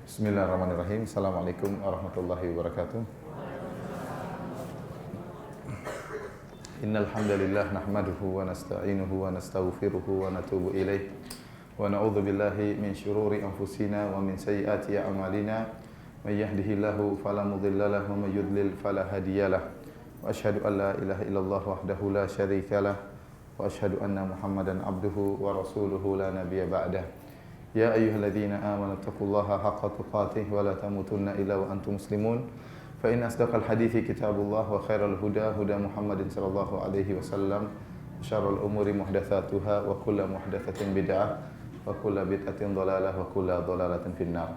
Bismillahirrahmanirrahim. Assalamualaikum warahmatullahi wabarakatuh. Innal hamdalillah nahmaduhu wa nasta'inuhu wa nastaghfiruhu wa natubu ilaih. Wa na'udzu billahi min syururi anfusina wa min sayyiati a'malina. May yahdihillahu fala mudilla lahu wa may yudlil fala hadiyalah. Wa asyhadu an la ilaha illallah wahdahu la syarikalah wa asyhadu anna Muhammadan abduhu wa rasuluhu la nabiyya ba'dah. Ya ayyuhalladzina amanu taqullaha haqqa tuqatih wa la tamutunna illa wa antum muslimun. Fa in asdaqal hadithi kitabullah wa khairal huda huda Muhammadin sallallahu alaihi wasallam. Syarrul umuri muhdatsatuha wa kullu muhdatsatin bid'ah wa kullu bid'atin dhalalah wa kullu dhalalatin finnar.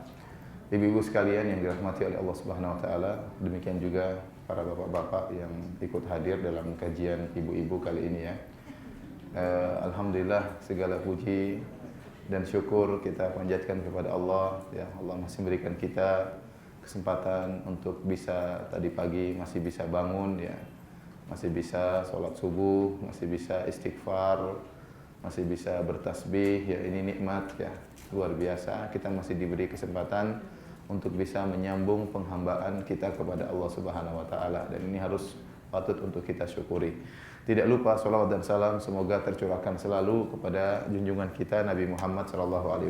Ibu-ibu sekalian yang dirahmati oleh Allah Subhanahu wa taala, demikian juga para bapak-bapak yang ikut hadir dalam kajian ibu-ibu kali ini ya. Alhamdulillah segala puji dan syukur kita panjatkan kepada Allah ya. Allah masih memberikan kita kesempatan untuk bisa tadi pagi masih bisa bangun ya, masih bisa sholat subuh, masih bisa istighfar, masih bisa bertasbih ya. Ini nikmat ya, luar biasa. Kita masih diberi kesempatan untuk bisa menyambung penghambaan kita kepada Allah Subhanahu wa taala, dan ini harus patut untuk kita syukuri. Tidak lupa salawat dan salam semoga tercurahkan selalu kepada junjungan kita Nabi Muhammad SAW,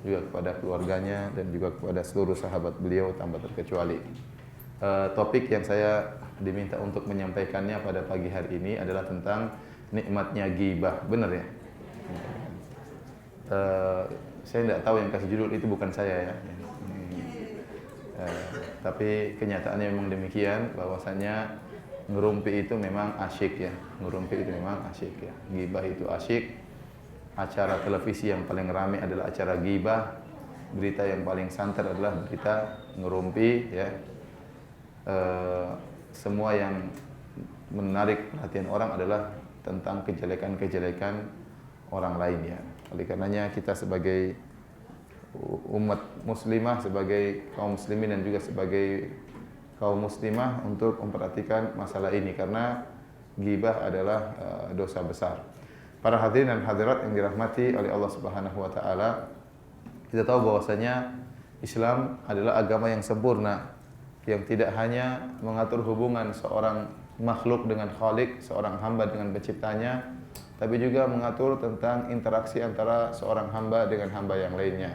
juga kepada keluarganya dan juga kepada seluruh sahabat beliau tanpa terkecuali. Topik yang saya diminta untuk menyampaikannya pada pagi hari ini adalah tentang nikmatnya ghibah. Benar ya? Saya tidak tahu yang kasih judul itu bukan saya ya. Tapi kenyataannya memang demikian, bahwasanya ngerumpi itu memang asyik ya. Ngerumpi itu memang asyik ya. Ghibah itu asyik. Acara televisi yang paling ramai adalah acara ghibah. Berita yang paling santer adalah berita ngerumpi ya. Semua yang menarik perhatian orang adalah tentang kejelekan-kejelekan orang lain ya. Oleh karenanya kita sebagai umat muslimah, sebagai kaum muslimin dan juga sebagai kaum muslimah untuk memperhatikan masalah ini, karena ghibah adalah dosa besar. Para hadirin dan hadirat yang dirahmati oleh Allah Subhanahu wa taala, kita tahu bahwasanya Islam adalah agama yang sempurna, yang tidak hanya mengatur hubungan seorang makhluk dengan Khalik, seorang hamba dengan penciptanya, tapi juga mengatur tentang interaksi antara seorang hamba dengan hamba yang lainnya.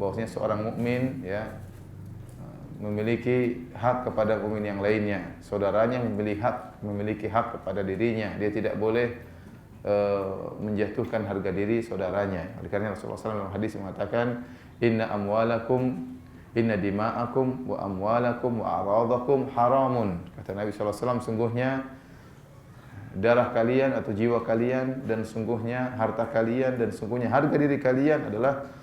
Bahwasanya seorang mukmin ya memiliki hak kepada mukmin yang lainnya, saudaranya memiliki hak kepada dirinya. Dia tidak boleh menjatuhkan harga diri saudaranya. Oleh karena Rasulullah SAW dalam hadis mengatakan, inna dima'akum wa amwalakum wa a'radakum haramun. Kata Nabi SAW, sungguhnya darah kalian atau jiwa kalian, dan sungguhnya harta kalian, dan sungguhnya harga diri kalian adalah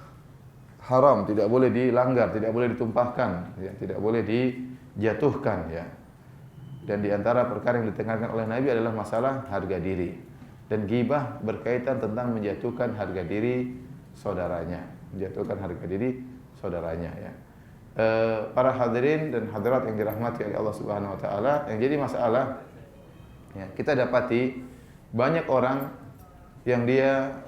haram, tidak boleh dilanggar, tidak boleh ditumpahkan, ya, tidak boleh dijatuhkan ya. Dan di antara perkara yang ditekankan oleh Nabi adalah masalah harga diri. Dan ghibah berkaitan tentang menjatuhkan harga diri saudaranya, menjatuhkan harga diri saudaranya ya. Para hadirin dan hadirat yang dirahmati oleh Allah Subhanahu wa taala, yang jadi masalah ya, kita dapati banyak orang yang dia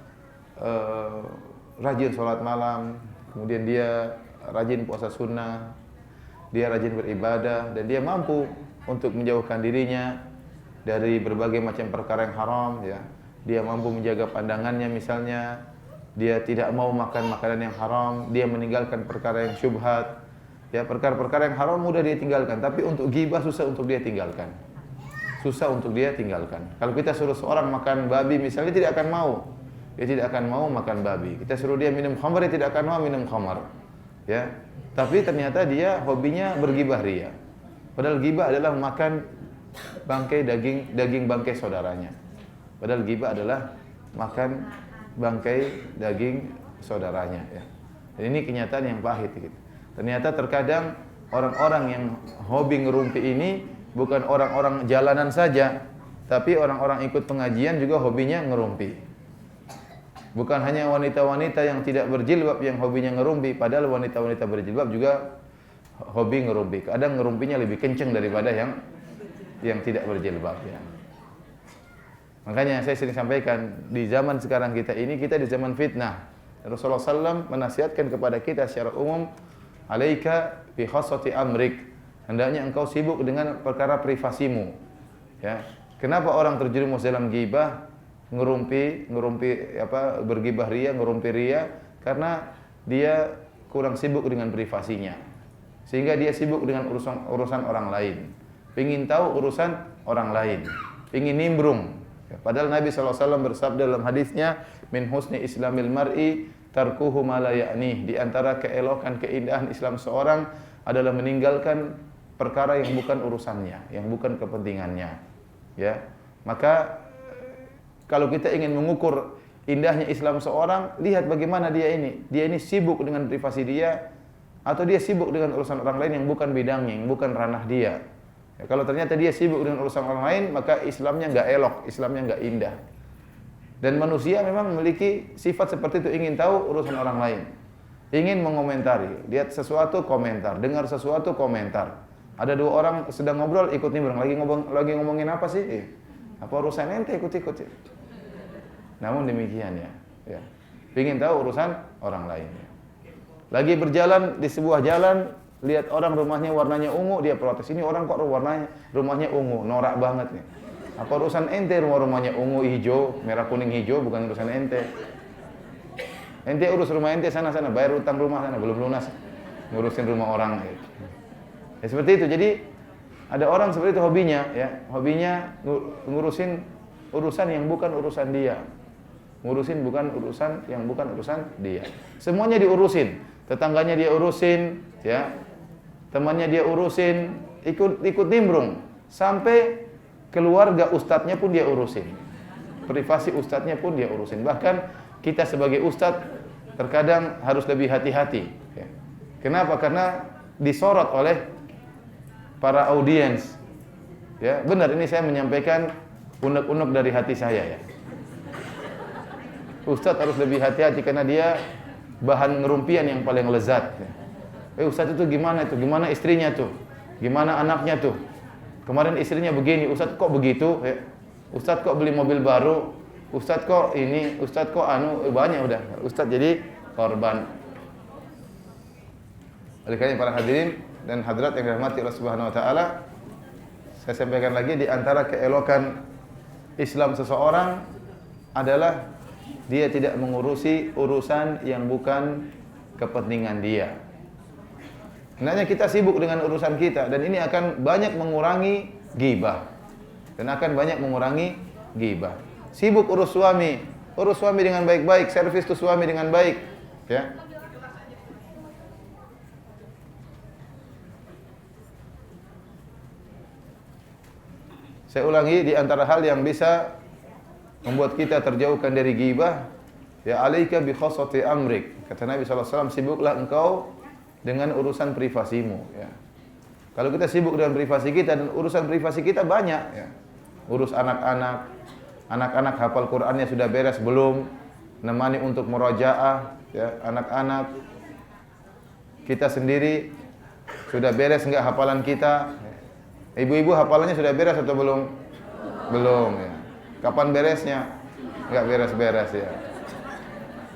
rajin sholat malam, kemudian dia rajin puasa sunnah, dia rajin beribadah, dan dia mampu untuk menjauhkan dirinya dari berbagai macam perkara yang haram ya. Dia mampu menjaga pandangannya misalnya, dia tidak mau makan makanan yang haram, dia meninggalkan perkara yang syubhat. Ya, perkara-perkara yang haram mudah dia tinggalkan, tapi untuk ghibah susah untuk dia tinggalkan. Susah untuk dia tinggalkan. Kalau kita suruh seorang makan babi misalnya, tidak akan mau. Dia tidak akan mau makan babi. Kita suruh dia minum khamar, dia tidak akan mau minum khamar. Ya. Tapi ternyata dia hobinya bergibah ria. Padahal gibah adalah makan bangkai daging bangkai saudaranya. Padahal gibah adalah makan bangkai daging saudaranya ya. Dan ini kenyataan yang pahit gitu. Ternyata terkadang orang-orang yang hobi ngerumpi ini bukan orang-orang jalanan saja, tapi orang-orang ikut pengajian juga hobinya ngerumpi. Bukan hanya wanita-wanita yang tidak berjilbab yang hobinya ngerumpi, padahal wanita-wanita berjilbab juga hobi ngerumpi. Kadang ngerumpinya lebih kenceng daripada yang tidak berjilbab ya. Makanya saya sering sampaikan, di zaman sekarang kita ini, kita di zaman fitnah. Rasulullah SAW menasihatkan kepada kita secara umum, alaika bi khassati amrik. Hendaknya engkau sibuk dengan perkara privasimu. Ya. Kenapa orang terjerumus dalam ghibah, ngerumpi bergibah ria, ngerumpi ria? Karena dia kurang sibuk dengan privasinya. Sehingga dia sibuk dengan urusan orang lain. Pengin tahu urusan orang lain. Pengin nimbrung. Padahal Nabi SAW bersabda dalam hadisnya, min husni islamil mar'i tarkuhu ma la ya'nih. Di antara keelokan, keindahan Islam seorang adalah meninggalkan perkara yang bukan urusannya, yang bukan kepentingannya. Ya. Maka kalau kita ingin mengukur indahnya Islam seorang, lihat bagaimana dia ini. Dia ini sibuk dengan privasi dia, atau dia sibuk dengan urusan orang lain yang bukan bidangnya, yang bukan ranah dia. Ya, kalau ternyata dia sibuk dengan urusan orang lain, maka Islamnya enggak elok, Islamnya enggak indah. Dan manusia memang memiliki sifat seperti itu, ingin tahu urusan orang lain. Ingin mengomentari, lihat sesuatu komentar, dengar sesuatu komentar. Ada dua orang sedang ngobrol, ikut nimbrung, lagi ngomongin apa sih? Apa urusan ente ikut-ikut ya? Namun demikian ya. Ingin tahu urusan orang lain. Lagi berjalan di sebuah jalan, lihat orang rumahnya warnanya ungu, dia protes. Ini orang kok rumahnya ungu, norak banget nih. Apa urusan ente rumahnya ungu, hijau, merah, kuning, hijau, bukan urusan ente. Ente urus rumah ente sana, bayar utang rumah sana, belum lunas. Ngurusin rumah orang. Ya seperti itu. Jadi ada orang seperti itu hobinya ngurusin urusan yang bukan urusan dia. Ngurusin bukan urusan yang bukan urusan dia. Semuanya diurusin. Tetangganya dia urusin, ya. Temannya dia urusin, ikut nimbrung. Sampai keluarga ustadznya pun dia urusin. Privasi ustadznya pun dia urusin. Bahkan kita sebagai ustadz terkadang harus lebih hati-hati. Ya. Kenapa? Karena disorot oleh para audiens. Ya, benar ini saya menyampaikan unek-unek dari hati saya ya. Ustadz harus lebih hati-hati karena dia bahan ngerumpian yang paling lezat. Ustadz itu gimana itu? Gimana istrinya tuh? Gimana anaknya tuh? Kemarin istrinya begini, Ustadz kok begitu? Ustadz kok beli mobil baru? Ustadz kok ini? Ustadz kok banyak udah. Ustadz jadi korban. Oleh karena para hadirin dan hadirat yang dirahmati Allah Subhanahu wa taala, saya sampaikan lagi di antara keelokan Islam seseorang adalah dia tidak mengurusi urusan yang bukan kepentingan dia. Hendaknya kita sibuk dengan urusan kita dan ini akan banyak mengurangi ghibah. Dan akan banyak mengurangi ghibah. Sibuk urus suami dengan baik-baik, servis tuh suami dengan baik, ya. Saya ulangi, di antara hal yang bisa membuat kita terjauhkan dari ghibah, ya alaika bi khassati amrik. Kata Nabi SAW, sibuklah engkau dengan urusan privasimu. Ya. Kalau kita sibuk dengan privasi kita dan urusan privasi kita banyak. Ya. Urus anak-anak hafal Qur'annya sudah beres belum? Nemani untuk murojaah. Ya. Anak-anak kita sendiri sudah beres enggak hafalan kita? Ibu-ibu hafalannya sudah beres atau belum? Belum. Ya. Kapan beresnya? Enggak beres-beres ya.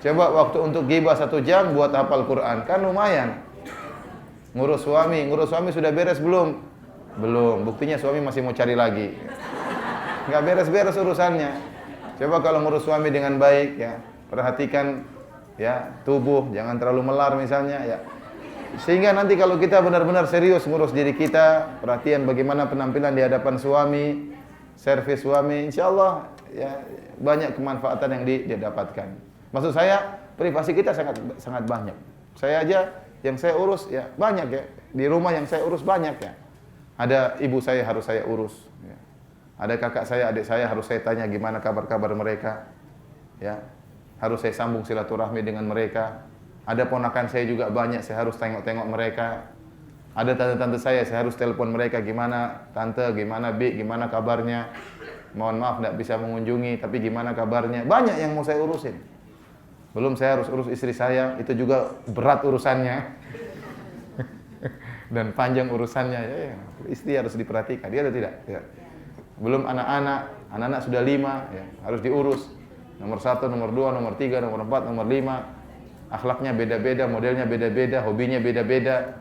Coba waktu untuk ghibah 1 jam buat hafal Quran, kan lumayan. Ngurus suami sudah beres belum? Belum. Buktinya suami masih mau cari lagi. Enggak beres-beres urusannya. Coba kalau ngurus suami dengan baik ya, perhatikan ya tubuh, jangan terlalu melar misalnya ya. Sehingga nanti kalau kita benar-benar serius ngurus diri kita, perhatian bagaimana penampilan di hadapan suami, servis suami, insyaallah ya banyak kemanfaatan yang dia dapatkan. Maksud saya, privasi kita sangat banyak. Saya aja yang saya urus ya banyak ya. Di rumah yang saya urus banyak ya. Ada ibu saya harus saya urus ya. Ada kakak saya, adik saya harus saya tanya gimana kabar-kabar mereka. Ya. Harus saya sambung silaturahmi dengan mereka. Ada ponakan saya juga banyak, saya harus tengok-tengok mereka. Ada tante-tante saya harus telepon mereka, gimana tante, gimana Bi, gimana kabarnya. Mohon maaf tidak bisa mengunjungi, tapi gimana kabarnya. Banyak yang mau saya urusin. Belum saya harus urus istri saya, itu juga berat urusannya. Dan panjang urusannya. Ya, istri harus diperhatikan, dia atau tidak? Ya. Belum anak-anak sudah 5, ya, harus diurus. Nomor 1, nomor 2, nomor 3, nomor 4, nomor 5. akhlaknya beda-beda, modelnya beda-beda, hobinya beda-beda.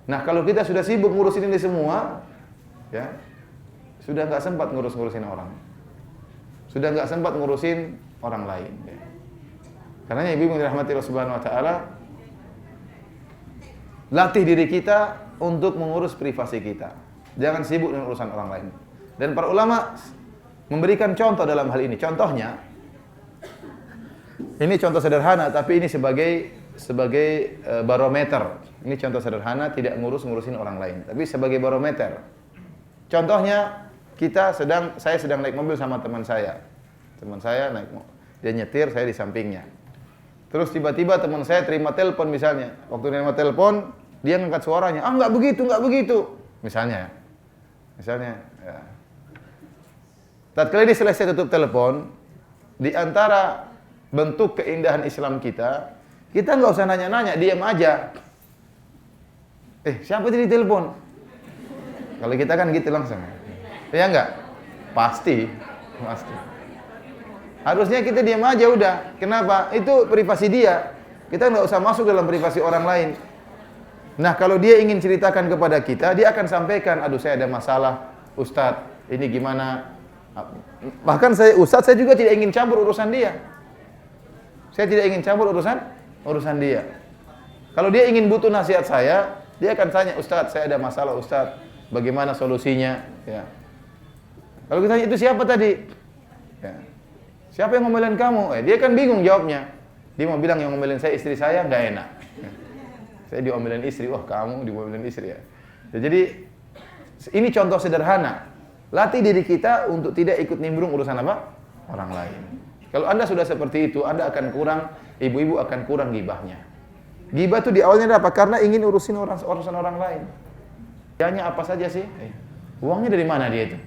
Nah, kalau kita sudah sibuk ngurusin ini semua, ya, sudah nggak sempat ngurusin orang. Sudah nggak sempat ngurusin orang lain. Ya. Karena ibu dirahmati Allah Subhanahu Wa Taala, latih diri kita untuk mengurus privasi kita. Jangan sibuk dengan urusan orang lain. Dan para ulama memberikan contoh dalam hal ini. Contohnya, ini contoh sederhana, tapi ini sebagai barometer. Ini contoh sederhana, tidak ngurusin orang lain, tapi sebagai barometer. Contohnya, saya sedang naik mobil sama teman saya. Teman saya naik mobil, dia nyetir, saya di sampingnya. Terus tiba-tiba teman saya terima telepon misalnya. Waktu terima telepon, dia ngangkat suaranya. Ah, nggak begitu. Misalnya. Ya. Tatkala dia selesai tutup telepon, di antara bentuk keindahan Islam kita nggak usah nanya-nanya, diam aja. Siapa tadi telepon? Kalau kita kan gitu langsung. Ya enggak? Pasti. Harusnya kita diam aja udah. Kenapa? Itu privasi dia. Kita nggak usah masuk dalam privasi orang lain. Nah, kalau dia ingin ceritakan kepada kita, dia akan sampaikan, aduh saya ada masalah, Ustadz, ini gimana? Bahkan saya juga tidak ingin campur urusan dia. Saya tidak ingin campur urusan dia. Kalau dia ingin butuh nasihat saya, dia akan tanya, Ustadz, saya ada masalah, Ustadz, bagaimana solusinya? Ya. Kalau kita tanya, itu siapa tadi? Ya. Siapa yang ngomelin kamu? Dia kan bingung jawabnya. Dia mau bilang yang ngomelin saya istri saya, nggak enak. Ya. Saya diomelin istri, kamu diomelin istri ya. Jadi ini contoh sederhana. Latih diri kita untuk tidak ikut nimbrung urusan apa? Orang lain. Kalau Anda sudah seperti itu, Anda akan kurang, ibu-ibu akan kurang gibahnya. Gibah itu di awalnya apa? Karena ingin urusan orang lain. Dianya apa saja sih? Uangnya dari mana dia itu?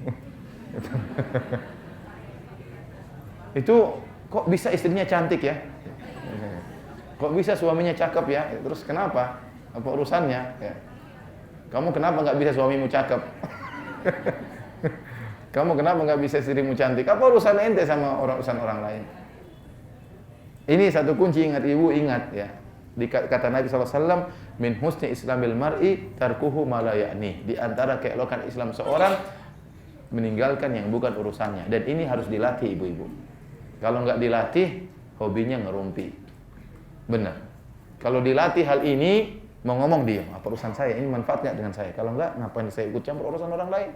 Itu kok bisa istrinya cantik ya? Kok bisa suaminya cakep ya? Terus kenapa? Apa urusannya? Ya. Kamu kenapa nggak bisa suamimu cakep? Kamu kenapa nggak bisa istrimu cantik? Apa urusan ente sama urusan orang lain? Ini satu kunci, ingat ibu, ingat ya. Kata Nabi SAW, min husni islamil mar'i tarkuhu ma la ya'ni. Di antara keelokan Islam seorang, meninggalkan yang bukan urusannya. Dan ini harus dilatih ibu-ibu. Kalau nggak dilatih, hobinya ngerumpi. Benar. Kalau dilatih hal ini, mau ngomong diam. Apa urusan saya? Ini manfaat nggak dengan saya? Kalau nggak, ngapain saya ikut campur urusan orang lain?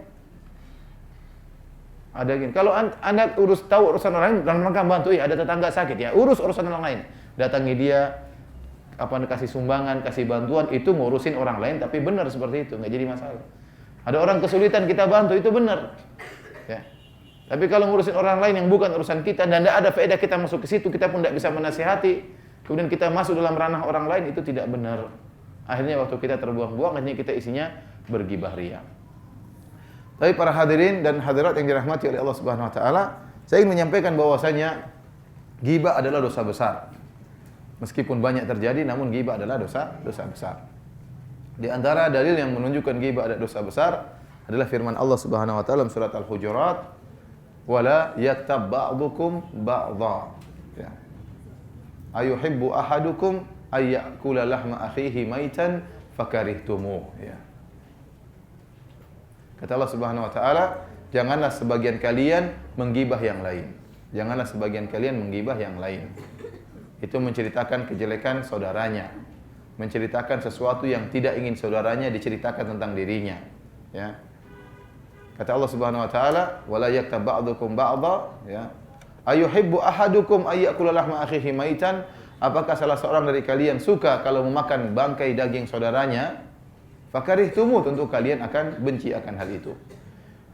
Ada gini. Kalau Anda tahu urusan orang lain, dalam rangka bantu, ada tetangga sakit ya, urus urusan orang lain. Datangi dia, kasih sumbangan, kasih bantuan, itu ngurusin orang lain, tapi benar seperti itu, nggak jadi masalah. Ada orang kesulitan, kita bantu, itu benar. Ya. Tapi kalau ngurusin orang lain yang bukan urusan kita, dan tidak ada faedah kita masuk ke situ, kita pun tidak bisa menasihati, kemudian kita masuk dalam ranah orang lain, itu tidak benar. Akhirnya waktu kita terbuang-buang, akhirnya kita isinya bergibah ria. Tapi para hadirin dan hadirat yang dirahmati oleh Allah Subhanahu Wa Taala, saya ingin menyampaikan bahwasanya ghibah adalah dosa besar. Meskipun banyak terjadi, namun ghibah adalah dosa besar. Di antara dalil yang menunjukkan ghibah adalah dosa besar adalah firman Allah Subhanahu Wa Taala dalam surat Al-Hujurat, "Wala yaktab ba'dukum ba'dha." Ya. Ayuhibbu ahadukum ayyakula lahma akhihi maitan fakarihtumuh. Ya. Kata Allah Subhanahu Wa Taala, janganlah sebagian kalian menggibah yang lain. Janganlah sebagian kalian menggibah yang lain. Itu menceritakan kejelekan saudaranya, menceritakan sesuatu yang tidak ingin saudaranya diceritakan tentang dirinya. Ya. Kata Allah Subhanahu Wa Taala, wala yaktab ba'dukum ba'dha. Ya. Ayuhibbu ahadukum ayyakula lahma akhihi maitan. Apakah salah seorang dari kalian suka kalau memakan bangkai daging saudaranya? Fakarihtumu, tentu kalian akan benci akan hal itu.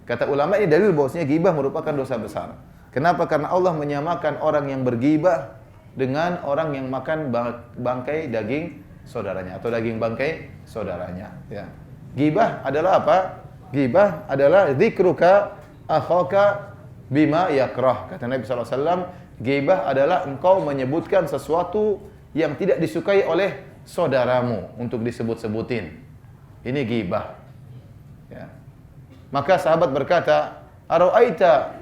Kata ulama, ini dalil bahwasanya ghibah merupakan dosa besar. Kenapa? Karena Allah menyamakan orang yang berghibah dengan orang yang makan bangkai daging saudaranya atau daging bangkai saudaranya. Ya. Ghibah adalah apa? Ghibah adalah dzikruka akhaka bima yakrah. Kata Nabi SAW, ghibah adalah engkau menyebutkan sesuatu yang tidak disukai oleh saudaramu untuk disebut-sebutin. Ini ghibah. Ya. Maka sahabat berkata, "Ara'aita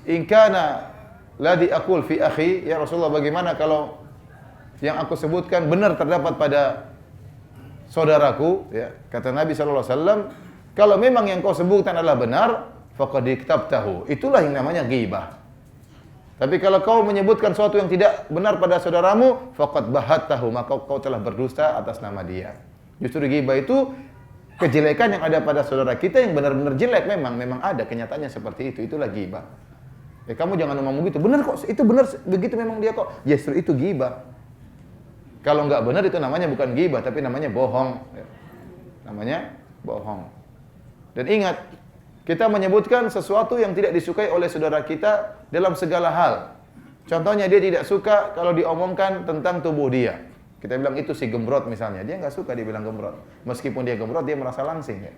in kana ladhi aqul fi akhi?" Ya Rasulullah, bagaimana kalau yang aku sebutkan benar terdapat pada saudaraku, ya, kata Nabi sallallahu alaihi wasallam, kalau memang yang kau sebutkan adalah benar, faqad iktabtahu. Itulah yang namanya ghibah. Tapi kalau kau menyebutkan sesuatu yang tidak benar pada saudaramu, faqad bahattahu, maka kau telah berdusta atas nama dia. Justru ghibah itu kejelekan yang ada pada saudara kita yang benar-benar jelek, memang ada kenyataannya seperti itu. Itulah ghibah. Ya, kamu jangan ngomong begitu. Benar kok, itu benar begitu memang dia kok. Justru itu ghibah. Kalau enggak benar itu namanya bukan ghibah, tapi namanya bohong. Ya. Namanya bohong. Dan ingat, kita menyebutkan sesuatu yang tidak disukai oleh saudara kita dalam segala hal. Contohnya dia tidak suka kalau diomongkan tentang tubuh dia. Kita bilang itu si gembrot misalnya. Dia nggak suka dibilang gembrot. Meskipun dia gembrot, dia merasa langsing. Ya.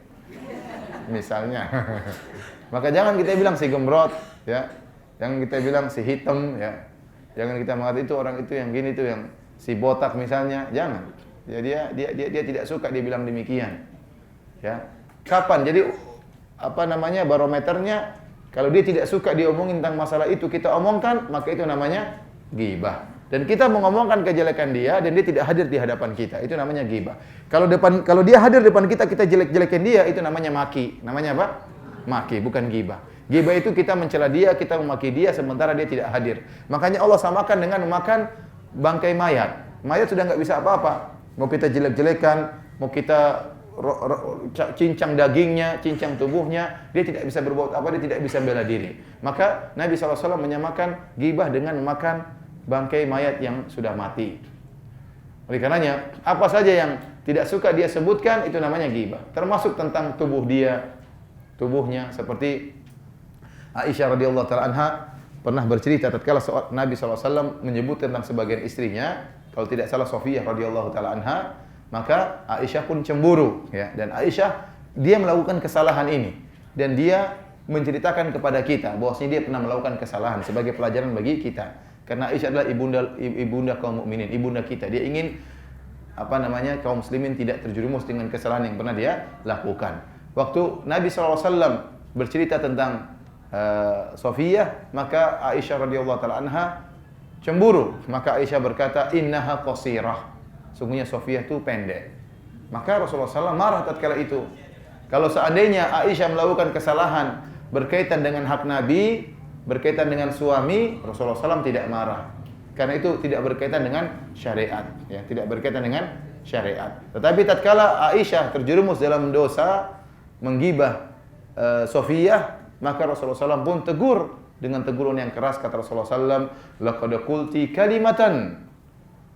Misalnya. Maka jangan kita bilang si gembrot. Ya. Jangan kita bilang si hitam. Ya. Jangan kita mengatakan itu orang itu yang gini itu yang si botak misalnya. Jangan. Ya, dia tidak suka dibilang demikian. Ya. Kapan? Jadi barometernya, kalau dia tidak suka diomongin tentang masalah itu, kita omongkan, maka itu namanya ghibah. Dan kita mengomongkan kejelekan dia dan dia tidak hadir di hadapan kita, itu namanya ghibah. Kalau dia hadir di depan kita, kita jelek-jelekin dia, itu namanya maki. Namanya apa? Maki, bukan ghibah. Ghibah itu kita mencela dia, kita memaki dia sementara dia tidak hadir. Makanya Allah samakan dengan memakan bangkai mayat. Mayat sudah nggak bisa apa-apa. Mau kita jelek-jelekan, mau kita cincang dagingnya, cincang tubuhnya, dia tidak bisa berbuat apa, dia tidak bisa bela diri. Maka Nabi SAW menyamakan ghibah dengan memakan bangkai mayat yang sudah mati. Oleh karenanya, apa saja yang tidak suka dia sebutkan, itu namanya ghibah. Termasuk tentang tubuhnya, seperti Aisyah radhiyallahu taala anha pernah bercerita tatkala Nabi SAW menyebut tentang sebagian istrinya, kalau tidak salah Sofiyah radhiyallahu taala anha, maka Aisyah pun cemburu, ya. Dan Aisyah dia melakukan kesalahan ini dan dia menceritakan kepada kita bahwasanya dia pernah melakukan kesalahan sebagai pelajaran bagi kita. Karena Aisyah adalah ibunda kaum mukminin, ibunda kita. Dia ingin kaum muslimin tidak terjerumus dengan kesalahan yang pernah dia lakukan. Waktu Nabi SAW bercerita tentang Sofiyah, maka Aisyah radhiyallahu taala anha cemburu. Maka Aisyah berkata, "Innaha qasirah." Sungguhnya Sofiyah itu pendek. Maka Rasulullah SAW marah tatkala itu. Kalau seandainya Aisyah melakukan kesalahan berkaitan dengan hak Nabi, berkaitan dengan suami, Rasulullah SAW tidak marah. Karena itu tidak berkaitan dengan syariat. Ya, tidak berkaitan dengan syariat. Tetapi tatkala Aisyah terjerumus dalam dosa menggibah Sofiyah, maka Rasulullah SAW pun tegur dengan teguran yang keras. Kata Rasulullah SAW, "Laqad qulti kalimatan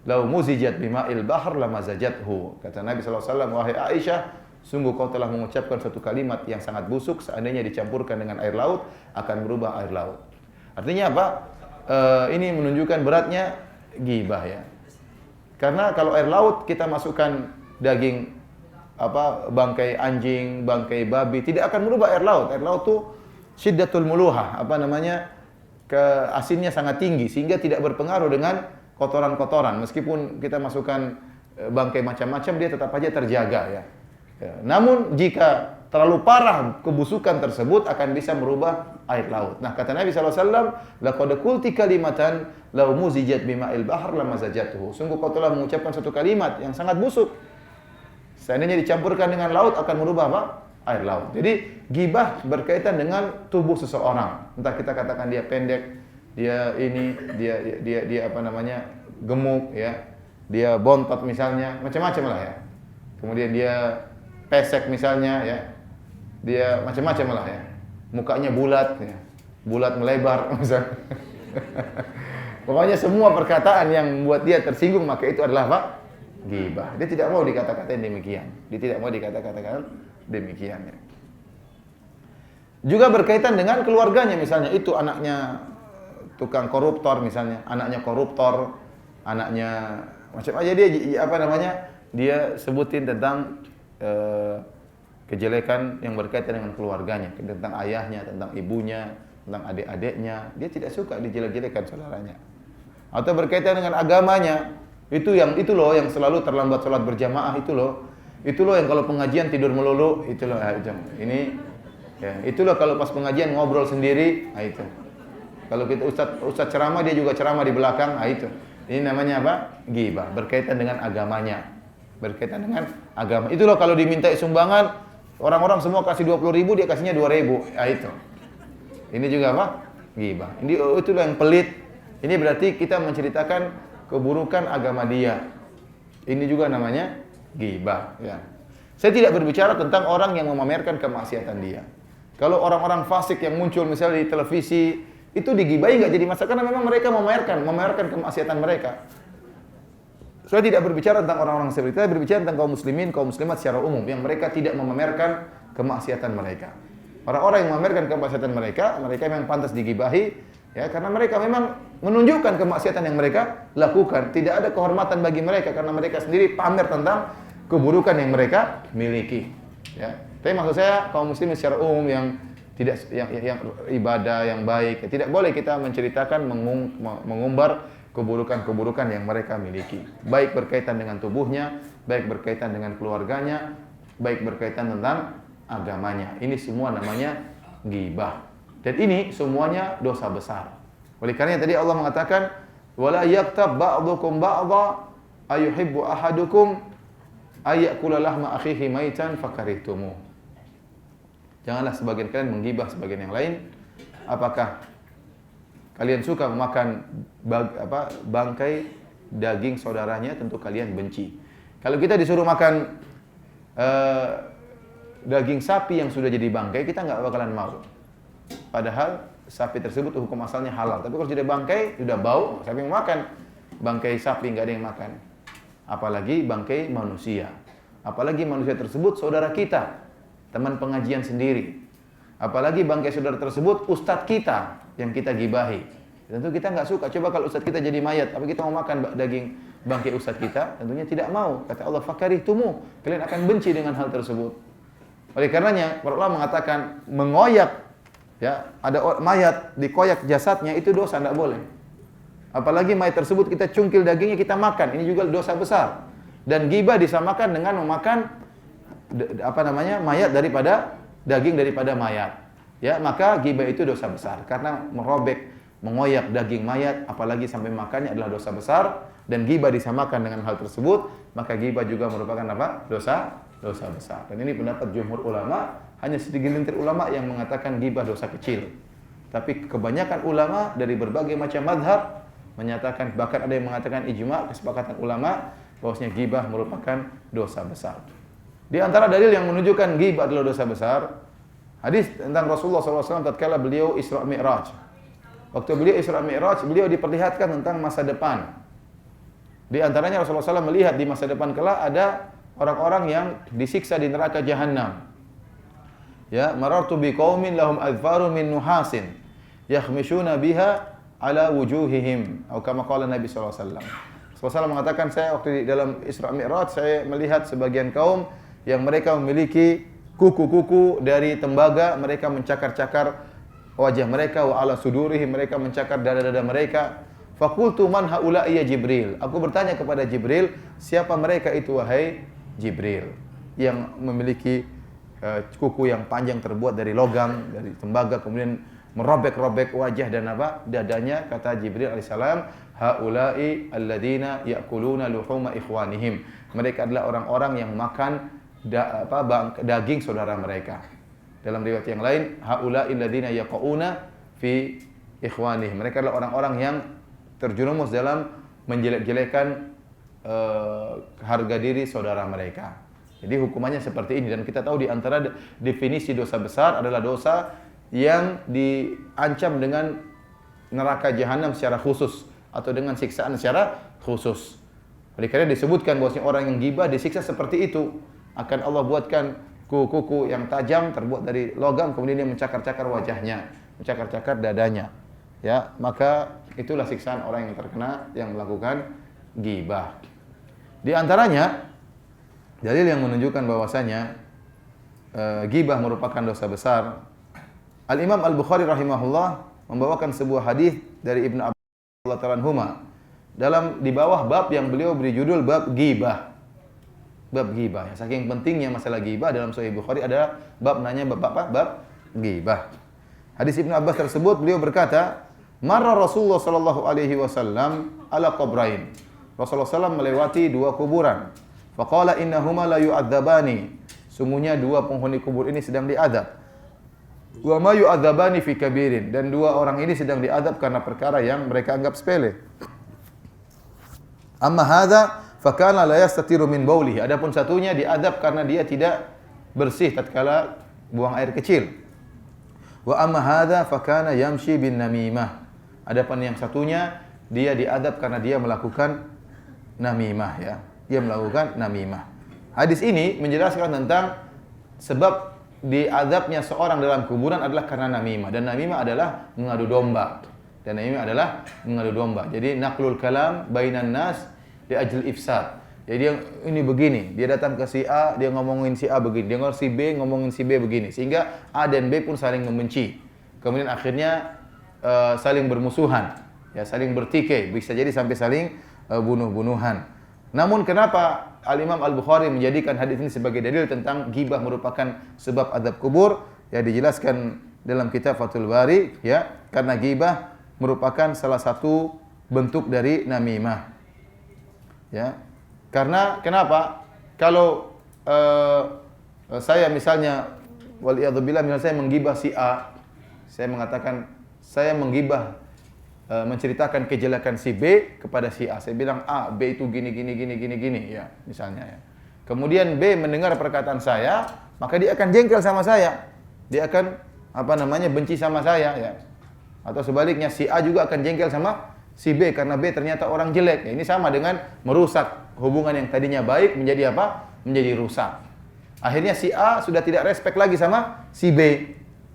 lau muzijat bima'il bahr lamazajathu." Kata Nabi SAW, "Wahai Aisyah, sungguh kau telah mengucapkan suatu kalimat yang sangat busuk, seandainya dicampurkan dengan air laut akan berubah air laut." Artinya apa? Ini menunjukkan beratnya ghibah, ya. Karena kalau air laut kita masukkan daging bangkai anjing, bangkai babi, tidak akan merubah air laut. Air laut tuh syiddatul muluha, asinnya sangat tinggi sehingga tidak berpengaruh dengan kotoran-kotoran. Meskipun kita masukkan bangkai macam-macam, dia tetap aja terjaga, ya. Namun jika terlalu parah kebusukan tersebut akan bisa merubah air laut. Nah, kata Nabi SAW, "Laqad qulti kalimatan law muzijat bima'il bahr lamazajatuhu." Sungguh kau telah mengucapkan satu kalimat yang sangat busuk. Seandainya dicampurkan dengan laut akan merubah apa? Air laut. Jadi ghibah berkaitan dengan tubuh seseorang. Entah kita katakan dia pendek, dia gemuk, ya. Dia bontot misalnya, macam-macam lah, ya. Kemudian dia pesek misalnya, ya. Dia macam-macam lah, ya. Mukanya bulat, ya. Bulat melebar misalnya. Pokoknya semua perkataan yang membuat dia tersinggung, maka itu adalah apa? Ghibah. Dia tidak mau dikata-katain demikian. Dia tidak mau dikata-katakan demikian, ya. Juga berkaitan dengan keluarganya, misalnya itu anaknya tukang koruptor misalnya, anaknya koruptor, anaknya macam aja dia sebutin tentang kejelekan yang berkaitan dengan keluarganya, tentang ayahnya, tentang ibunya, tentang adik-adiknya. Dia tidak suka dijelek-jelekan saudaranya. Atau berkaitan dengan agamanya, itu loh yang selalu terlambat sholat berjamaah, itu loh yang kalau pengajian tidur melulu, itu loh, ini ya, itu loh kalau pas pengajian ngobrol sendiri, itu. Kalau kita ustaz ceramah, dia juga ceramah di belakang, itu. Ini namanya apa? Ghibah, berkaitan dengan agamanya. Berkaitan dengan agama. Itu loh kalau diminta sumbangan, orang-orang semua kasih 20.000, dia kasihnya 2.000. Ya itu. Ini juga apa? Ghibah. Ini itulah yang pelit. Ini berarti kita menceritakan keburukan agama dia. Ini juga namanya ghibah, ya. Saya tidak berbicara tentang orang yang memamerkan kemaksiatan dia. Kalau orang-orang fasik yang muncul misalnya di televisi, itu digibahi nggak jadi masalah karena memang mereka memamerkan kemaksiatan mereka. Saya tidak berbicara tentang orang-orang seperti itu, saya berbicara tentang kaum muslimin, kaum muslimat secara umum yang mereka tidak memamerkan kemaksiatan mereka. Orang-orang yang memamerkan kemaksiatan mereka, mereka memang pantas digibahi, ya, karena mereka memang menunjukkan kemaksiatan yang mereka lakukan. Tidak ada kehormatan bagi mereka karena mereka sendiri pamer tentang keburukan yang mereka miliki. Ya. Tapi maksud saya kaum muslimin secara umum yang tidak yang ibadah yang baik, tidak boleh kita menceritakan mengumbar keburukan-keburukan yang mereka miliki, baik berkaitan dengan tubuhnya, baik berkaitan dengan keluarganya, baik berkaitan tentang agamanya. Ini semua namanya ghibah. Dan ini semuanya dosa besar. Oleh karena tadi Allah mengatakan wala yaktab ba'dukum ba'dha ayuhibbu ahadukum ayyakula lahma akhihi maitan fakarihtumu. Janganlah sebagian kalian menggibah sebagian yang lain. Apakah kalian suka memakan bangkai daging saudaranya? Tentu kalian benci. Kalau kita disuruh makan daging sapi yang sudah jadi bangkai, kita nggak bakalan mau. Padahal sapi tersebut hukum asalnya halal. Tapi kalau sudah bangkai, sudah bau, siapa yang makan? Bangkai sapi nggak ada yang makan. Apalagi bangkai manusia. Apalagi manusia tersebut saudara kita, teman pengajian sendiri. Apalagi bangkai saudara tersebut ustadz kita yang kita gibahi. Tentu kita nggak suka. Coba kalau ustadz kita jadi mayat, apa kita mau makan daging bangkai ustadz kita? Tentunya tidak mau. Kata Allah, fakarihtumu, kalian akan benci dengan hal tersebut. Oleh karenanya, para ulama mengatakan mengoyak, ya, ada mayat dikoyak jasadnya itu dosa, tidak boleh. Apalagi mayat tersebut kita cungkil dagingnya kita makan, ini juga dosa besar. Dan ghibah disamakan dengan memakan mayat daripada daging daripada mayat. Ya, maka ghibah itu dosa besar karena merobek, mengoyak daging mayat, apalagi sampai makannya adalah dosa besar. Dan ghibah disamakan dengan hal tersebut, maka ghibah juga merupakan apa? Dosa besar. Dan ini pendapat jumhur ulama, hanya segelintir ulama yang mengatakan ghibah dosa kecil. Tapi kebanyakan ulama dari berbagai macam mazhab menyatakan, bahkan ada yang mengatakan ijma', kesepakatan ulama bahwasanya ghibah merupakan dosa besar. Di antara dalil yang menunjukkan ghibah adalah dosa besar, hadis tentang Rasulullah SAW tatkala beliau Isra Mi'raj. Waktu beliau Isra Mi'raj, beliau diperlihatkan tentang masa depan. Di antaranya Rasulullah SAW melihat di masa depan kelak ada orang-orang yang disiksa di neraka jahanam. Ya, marartu biqaumin lahum adfarun min nuhasin yakhmishuna biha ala wujuhihim. Atau kama qala Nabi sallallahu alaihi wasallam. Rasulullah SAW mengatakan, saya waktu di dalam Isra Mi'raj saya melihat sebagian kaum yang mereka memiliki kuku-kuku dari tembaga, mereka mencakar-cakar wajah mereka, wa ala sudurihim, mereka mencakar dada-dada mereka. Faqultu man haula'i ya Jibril. Aku bertanya kepada Jibril, siapa mereka itu wahai Jibril? Yang memiliki kuku yang panjang terbuat dari logam, dari tembaga, kemudian merobek-robek wajah dan dadanya. Kata Jibril alaihissalam, haula'i alladzina ya'kuluna luhuma ikhwanihim. Mereka adalah orang-orang yang makan daging saudara mereka. Dalam riwayat yang lain, haula'i alladzina yaqauna fi ikhwanihim. Mereka adalah orang-orang yang terjerumus dalam menjelek-jelekan harga diri saudara mereka. Jadi hukumannya seperti ini, dan kita tahu di antara definisi dosa besar adalah dosa yang diancam dengan neraka jahanam secara khusus atau dengan siksaan secara khusus. Oleh karena disebutkan bahwasanya orang yang ghibah disiksa seperti itu, akan Allah buatkan kuku-kuku yang tajam terbuat dari logam, kemudian dia mencakar-cakar wajahnya, mencakar-cakar dadanya. Ya, maka itulah siksaan orang yang terkena yang melakukan ghibah. Di antaranya dalil yang menunjukkan bahwasanya ghibah merupakan dosa besar. Al-Imam Al-Bukhari rahimahullah membawakan sebuah hadis dari Ibnu Abbas radhiyallahu dalam di bawah bab yang beliau beri judul bab ghibah. Bab ghibah. Saking pentingnya masalah ghibah dalam Sahih Bukhari ada bab nanya bab apa? Bab ghibah. Hadis Ibnu Abbas tersebut beliau berkata, marra Rasulullah sallallahu alaihi wasallam ala qabrain. Rasulullah SAW melewati dua kuburan. Faqala innahuma la yu'adzabani. Sungguhnya dua penghuni kubur ini sedang diadab. Wa ma yu'adzabani fi kabirin, dan dua orang ini sedang diadab karena perkara yang mereka anggap sepele. Amma hadza fakana la yastatiru min baulihi. Adapun satunya diadab karena dia tidak bersih tatkala buang air kecil. Wa amma hadza fakana yamshi bin namimah. Adapun yang satunya dia diadab karena dia melakukan namimah, ya. Dia melakukan namimah. Hadis ini menjelaskan tentang sebab diadabnya seorang dalam kuburan adalah karena namimah, dan namimah adalah mengadu domba. Dan namimah adalah mengadu domba. Jadi naqlul kalam bainan nas li ajli ifsad. Jadi dia ini begini, dia datang ke si A, dia ngomongin si A begini, dia ngomong si B, ngomongin si B begini, sehingga A dan B pun saling membenci. Kemudian akhirnya saling bermusuhan, ya, saling bertikai, bisa jadi sampai saling bunuh-bunuhan. Namun kenapa Al-Imam Al-Bukhari menjadikan hadis ini sebagai dalil tentang ghibah merupakan sebab azab kubur? Ya, dijelaskan dalam kitab Fathul Bari, ya, karena ghibah merupakan salah satu bentuk dari namimah. Ya. Karena kenapa? Kalau saya misalnya waliyadzubillah, misalnya saya menggibah si A, saya mengatakan saya menggibah menceritakan kejelekan si B kepada si A. Saya bilang A, B itu gini, ya, misalnya, ya. Kemudian B mendengar perkataan saya, maka dia akan jengkel sama saya. Dia akan benci sama saya, ya. Atau sebaliknya si A juga akan jengkel sama si B karena B ternyata orang jelek. Ya, ini sama dengan merusak hubungan yang tadinya baik menjadi apa? Menjadi rusak. Akhirnya si A sudah tidak respect lagi sama si B,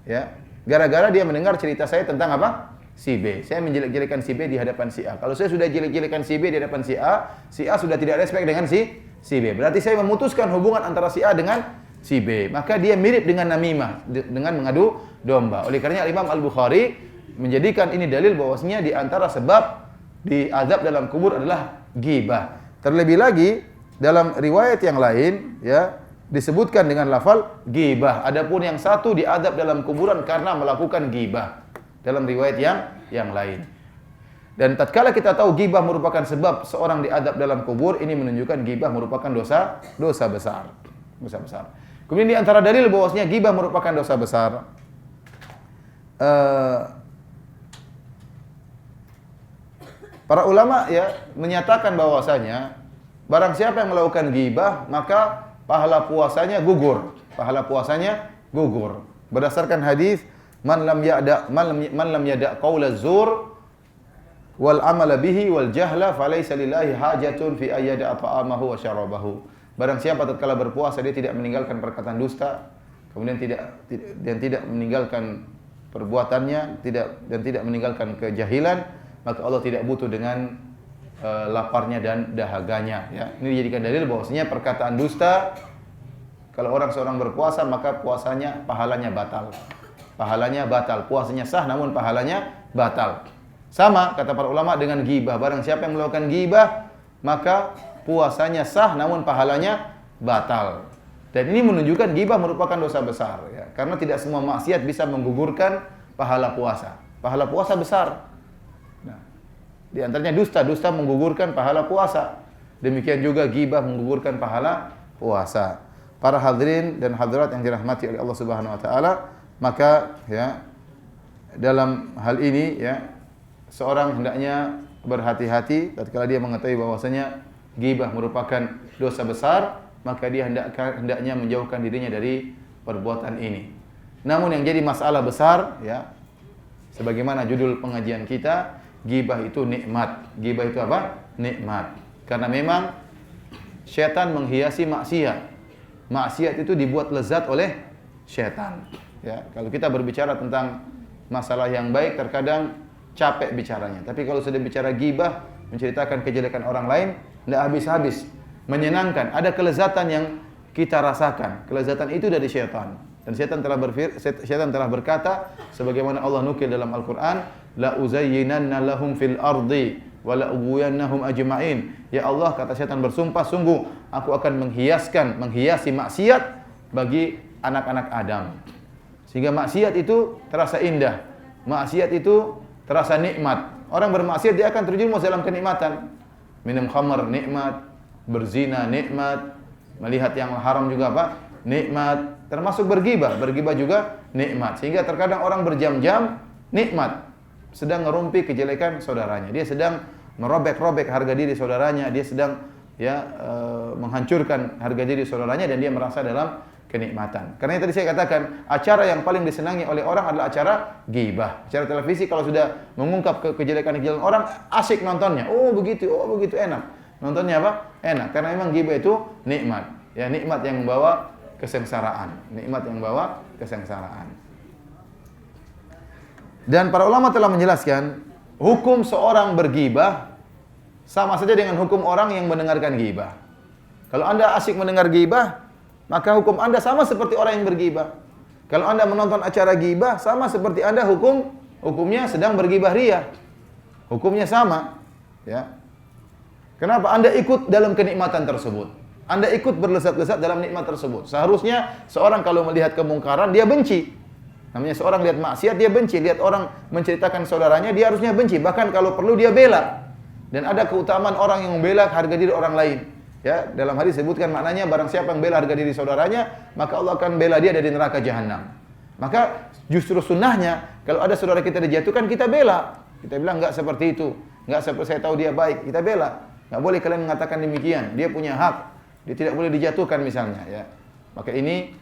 ya. Gara-gara dia mendengar cerita saya tentang apa? Si B. Saya menjelek-jelekan si B di hadapan si A. Kalau saya sudah jelek-jelekan si B di hadapan si A sudah tidak respect dengan si B. Berarti saya memutuskan hubungan antara si A dengan si B. Maka dia mirip dengan namimah, dengan mengadu domba. Oleh karenanya Imam Al-Bukhari menjadikan ini dalil bahwasanya di antara sebab diazab dalam kubur adalah ghibah. Terlebih lagi dalam riwayat yang lain, ya, disebutkan dengan lafal ghibah. Adapun yang satu diazab dalam kuburan karena melakukan ghibah. Dalam riwayat yang lain. Dan tatkala kita tahu ghibah merupakan sebab seorang diazab dalam kubur, ini menunjukkan ghibah merupakan dosa besar. Dosa besar. Kemudian di antara dalil bahwasanya ghibah merupakan dosa besar, para ulama, ya, menyatakan bahwasanya barang siapa yang melakukan ghibah maka pahala puasanya gugur. Pahala puasanya gugur. Berdasarkan hadis man lam yada qaula zur wal amala bihi wal jahla falaysa lillahi hajatun fi ayyada ta'amahu wa syarabahu. Barang siapa tatkala berpuasa dia tidak meninggalkan perkataan dusta, kemudian tidak meninggalkan perbuatannya, tidak meninggalkan kejahilan, maka Allah tidak butuh dengan laparnya dan dahaganya, ya. Ini dijadikan dalil bahwasanya perkataan dusta, kalau seorang berpuasa maka puasanya pahalanya batal. Pahalanya batal, puasanya sah namun pahalanya batal. Sama kata para ulama dengan ghibah. Barang siapa yang melakukan ghibah maka puasanya sah namun pahalanya batal. Dan ini menunjukkan ghibah merupakan dosa besar, ya. Karena tidak semua maksiat bisa menggugurkan pahala puasa. Pahala puasa besar. Nah, di antaranya dusta menggugurkan pahala puasa. Demikian juga ghibah menggugurkan pahala puasa. Para hadirin dan hadirat yang dirahmati oleh Allah Subhanahu wa taala, maka, ya, dalam hal ini, ya, seorang hendaknya berhati-hati tatkala dia mengetahui bahwasanya ghibah merupakan dosa besar, maka dia hendaknya menjauhkan dirinya dari perbuatan ini. Namun yang jadi masalah besar, ya, sebagaimana judul pengajian kita, ghibah itu nikmat. Ghibah itu apa? Nikmat. Karena memang syaitan menghiasi maksiat. Maksiat itu dibuat lezat oleh syaitan. Ya, kalau kita berbicara tentang masalah yang baik terkadang capek bicaranya. Tapi kalau sudah bicara ghibah, menceritakan kejelekan orang lain, tidak habis-habis. Menyenangkan, ada kelezatan yang kita rasakan. Kelezatan itu dari syaitan. Dan syaitan telah berkata sebagaimana Allah nukil dalam Al-Qur'an, la uzayyinanna lahum fil ardi wa la ughwiyannahum ajma'in. Ya Allah, kata syaitan bersumpah, sungguh aku akan menghiasi maksiat bagi anak-anak Adam. Sehingga maksiat itu terasa indah. Maksiat itu terasa nikmat. Orang bermaksiat dia akan terjerumus dalam kenikmatan. Minum khamar nikmat, berzina nikmat, melihat yang haram juga apa? Nikmat. Termasuk bergibah, bergibah juga nikmat. Sehingga terkadang orang berjam-jam nikmat, sedang ngerumpi kejelekan saudaranya. Dia sedang merobek-robek harga diri saudaranya, dia sedang menghancurkan harga diri saudaranya dan dia merasa dalam kenikmatan. Karena tadi saya katakan, acara yang paling disenangi oleh orang adalah acara ghibah. Acara televisi kalau sudah mengungkap kejelekan-kejelekan orang, asik nontonnya. Oh begitu enak. Nontonnya apa? Enak. Karena memang ghibah itu nikmat. Ya, nikmat yang membawa kesengsaraan. Nikmat yang membawa kesengsaraan. Dan para ulama telah menjelaskan, hukum seorang berghibah sama saja dengan hukum orang yang mendengarkan ghibah. Kalau Anda asik mendengar ghibah, maka hukum Anda sama seperti orang yang berghibah. Kalau Anda menonton acara ghibah, sama seperti Anda hukumnya sedang berghibah ria. Hukumnya sama, ya. Kenapa? Anda ikut dalam kenikmatan tersebut. Anda ikut berlezat-lezat dalam nikmat tersebut. Seharusnya seorang kalau melihat kemungkaran, dia benci. Namanya seorang lihat maksiat, dia benci. Lihat orang menceritakan saudaranya, dia harusnya benci. Bahkan kalau perlu dia bela. Dan ada keutamaan orang yang membela harga diri orang lain. Ya, dalam hadis disebutkan maknanya barang siapa yang bela harga diri saudaranya, maka Allah akan bela dia dari neraka jahanam. Maka justru sunnahnya kalau ada saudara kita dijatuhkan, kita bela. Kita bilang enggak seperti itu. Enggak seperti saya tahu dia baik, kita bela. Enggak boleh kalian mengatakan demikian. Dia punya hak. Dia tidak boleh dijatuhkan misalnya, ya. Maka ini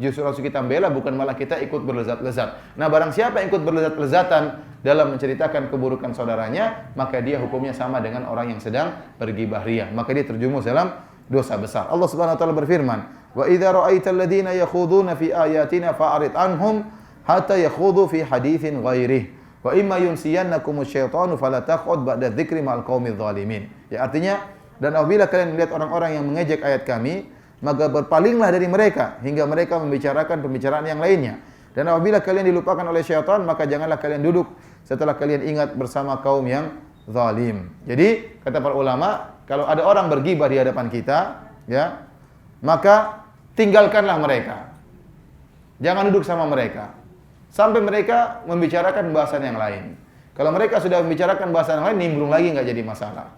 justru harus kita bela, bukan malah kita ikut berlezat-lezat. Nah, barang siapa yang ikut berlezat-lezatan dalam menceritakan keburukan saudaranya, maka dia hukumnya sama dengan orang yang sedang berghibah ria. Maka dia terjerumus dalam dosa besar. Allah Subhanahu wa taala berfirman, "Wa idza ra'aital ladzina yakhuduna fi ayatina fa'rid anhum hatta yakhudhu fi haditsin ghairihi. Wa imma yunsiyannakumus syaitanu fala taq'ud ba'da dzikri ma'al qaumidz zalimin." Ya, artinya, dan apabila kalian melihat orang-orang yang mengejek ayat kami, maka berpalinglah dari mereka hingga mereka membicarakan pembicaraan yang lainnya. Dan apabila kalian dilupakan oleh syaitan, maka janganlah kalian duduk setelah kalian ingat bersama kaum yang zalim. Jadi, kata para ulama, kalau ada orang berghibah di hadapan kita, ya, maka tinggalkanlah mereka. Jangan duduk sama mereka sampai mereka membicarakan bahasan yang lain. Kalau mereka sudah membicarakan bahasan yang lain, nimbrung lagi enggak jadi masalah.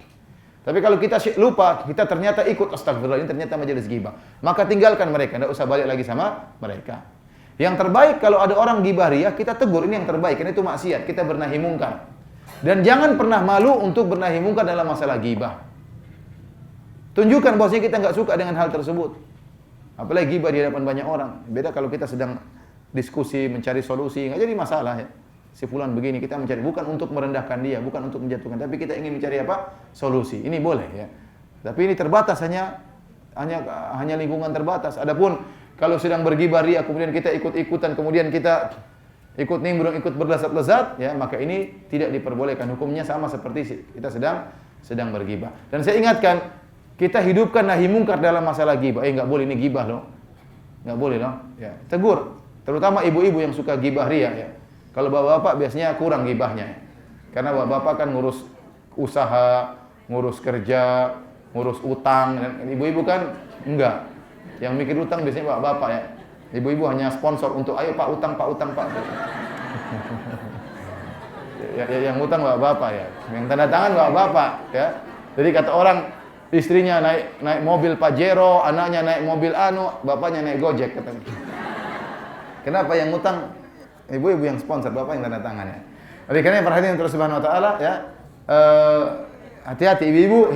Tapi kalau kita lupa, kita ternyata ikut astagfirullah, ini ternyata majelis ghibah, maka tinggalkan mereka, tidak usah balik lagi sama mereka. Yang terbaik kalau ada orang ghibah ria, kita tegur, ini yang terbaik, karena itu maksiat, kita bernahi mungkar. Dan jangan pernah malu untuk bernahi mungkar dalam masalah ghibah. Tunjukkan bahwasanya kita enggak suka dengan hal tersebut. Apalagi ghibah di hadapan banyak orang. Beda kalau kita sedang diskusi, mencari solusi, enggak jadi masalah, ya. Si fulan begini, kita mencari bukan untuk merendahkan dia, bukan untuk menjatuhkan, tapi kita ingin mencari apa? Solusi. Ini boleh, ya. Tapi ini terbatas, hanya lingkungan terbatas. Adapun kalau sedang berghibah ria, kemudian kita ikut-ikutan, kemudian kita ikut nimbrung, ikut berlezat-lezat, ya, maka ini tidak diperbolehkan. Hukumnya sama seperti kita sedang berghibah. Dan saya ingatkan, kita hidupkan nahi mungkar dalam masalah ghibah. Enggak boleh, ini ghibah loh. Enggak boleh loh, ya. Tegur, terutama ibu-ibu yang suka ghibah ria, ya. Kalau bapak-bapak biasanya kurang ghibahnya. Karena bapak-bapak kan ngurus usaha, ngurus kerja, ngurus utang, dan ibu-ibu kan enggak. Yang mikir utang biasanya bapak-bapak, ya. Ibu-ibu hanya sponsor untuk ayo Pak utang Pak. Yang utang bapak-bapak, ya. Yang tanda tangan bapak-bapak, ya. Jadi kata orang, istrinya naik mobil Pajero, anaknya naik mobil bapaknya naik Gojek katanya. Kenapa yang utang? Ibu-ibu yang sponsor, bapak yang tanda tangan, ya. Oleh karena perhatian terus Subhanahu wa taala, ya. Hati-hati ibu-ibu,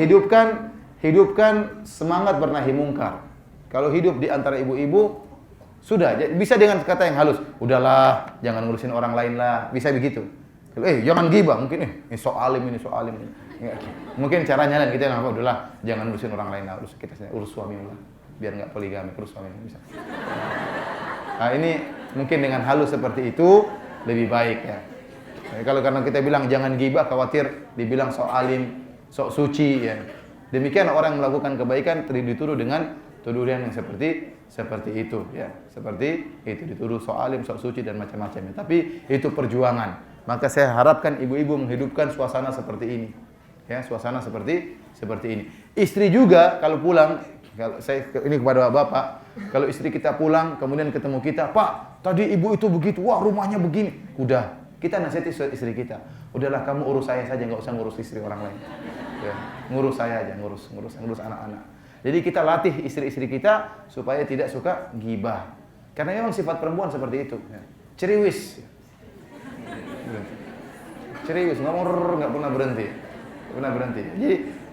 hidupkan semangat bernahi mungkar. Kalau hidup di antara ibu-ibu, sudah bisa dengan kata yang halus. Udahlah, jangan ngurusin orang lain lah. Bisa begitu. Jangan ghibah, mungkin ini so alim. Mungkin caranya lain, kita apa? Udahlah, jangan ngurusin orang lain lah. Urus suami lah. Biar enggak poligami, urus suami bisa. Nah, ini mungkin dengan halus seperti itu lebih baik, ya. Kalau karena kita bilang jangan ghibah, khawatir dibilang sok alim, sok suci, ya. Demikian orang melakukan kebaikan dituduh dengan tuduhan yang seperti itu, ya. Seperti itu dituduh sok alim, sok suci dan macam-macamnya. Tapi itu perjuangan. Maka saya harapkan ibu-ibu menghidupkan suasana seperti ini. Ya, suasana seperti ini. Istri juga kalau pulang, kalau saya ini kepada bapak, kalau istri kita pulang kemudian ketemu kita, "Pak, tadi ibu itu begitu, wah rumahnya begini." Udah, Kita nasihati istri kita, udahlah kamu urus saya saja, nggak usah ngurus istri orang lain. Ya, ngurus saya aja, ngurus anak-anak. Jadi kita latih istri-istri kita supaya tidak suka gibah. Karena memang sifat perempuan seperti itu. Ya. Ceriwis. Ceriwis, nggak pernah berhenti. Jadi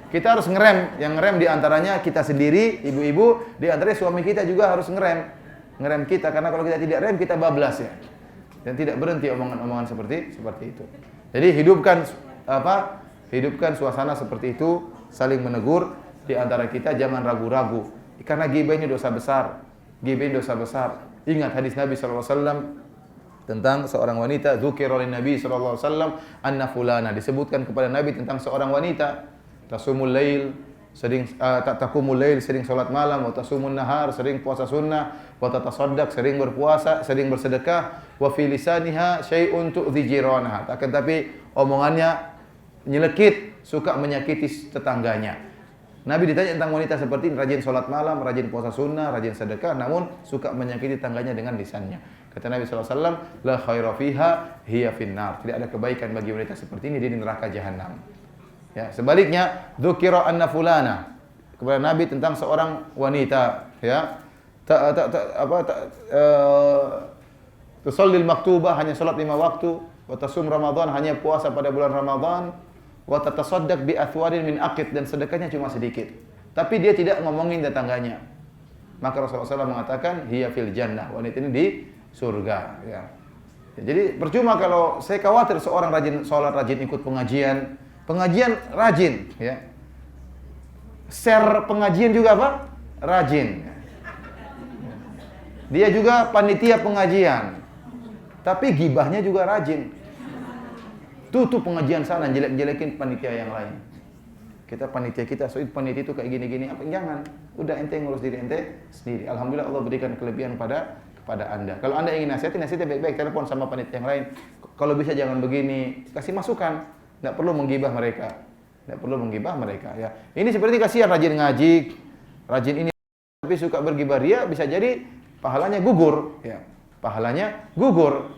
kita harus ngerem. Yang ngerem diantaranya kita sendiri, ibu-ibu, diantaranya suami kita juga harus ngerem kita. Karena kalau kita tidak rem, kita bablas ya. Dan tidak berhenti omongan-omongan seperti itu. Jadi hidupkan suasana seperti itu, saling menegur di antara kita, jangan ragu-ragu. Karena ghibah ini dosa besar. Ingat hadis Nabi sallallahu alaihi wasallam tentang seorang wanita, dzukira lin Nabi sallallahu alaihi wasallam anna fulana, disebutkan kepada Nabi tentang seorang wanita, tasumul lail, taqumul lail, sering salat malam, wa tasumun nahar, sering puasa sunnah, wa tatasaddaq, sering berpuasa, sering bersedekah, wa fi lisaniha syai'un tu'dhi jiranaha, akan tapi omongannya nyelekit, suka menyakiti tetangganya. Nabi ditanya tentang wanita seperti ini, rajin salat malam, rajin puasa sunnah, rajin sedekah, namun suka menyakiti tetangganya dengan lisannya. Kata Nabi sallallahu alaihi wasallam, la khaira fiha hiya finnar. Tidak ada kebaikan bagi wanita seperti ini, dia di neraka jahanam. Ya, sebaliknya, dzukira anna fulana, kepada Nabi tentang seorang wanita, ya. Tusallil maktubah, hanya salat 5 waktu, wa tasum Ramadan, hanya puasa pada bulan Ramadan, wa tatasaddaq bi athwarin min aqid, dan sedekahnya cuma sedikit. Tapi dia tidak ngomongin tetangganya. Maka Rasulullah SAW mengatakan hiya fil jannah, wanita ini di surga, ya. Jadi percuma kalau saya khawatir seorang rajin salat, rajin ikut pengajian rajin, ya. Share pengajian juga apa? Rajin. Dia juga panitia pengajian. Tapi gibahnya juga rajin. Tutup pengajian sana, jelek-jelekin panitia yang lain. Kita panitia panitia itu kayak gini-gini, apa? Jangan. Udah ente ngurus diri ente sendiri. Alhamdulillah Allah berikan kelebihan kepada Anda. Kalau Anda ingin nasihatnya baik-baik, telepon sama panitia yang lain. Kalau bisa jangan begini, kasih masukan. Tidak perlu menggibah mereka. Ya. Ini seperti kasihan rajin ngaji, rajin ini, tapi suka bergibah ria, bisa jadi pahalanya gugur. Ya. Pahalanya gugur.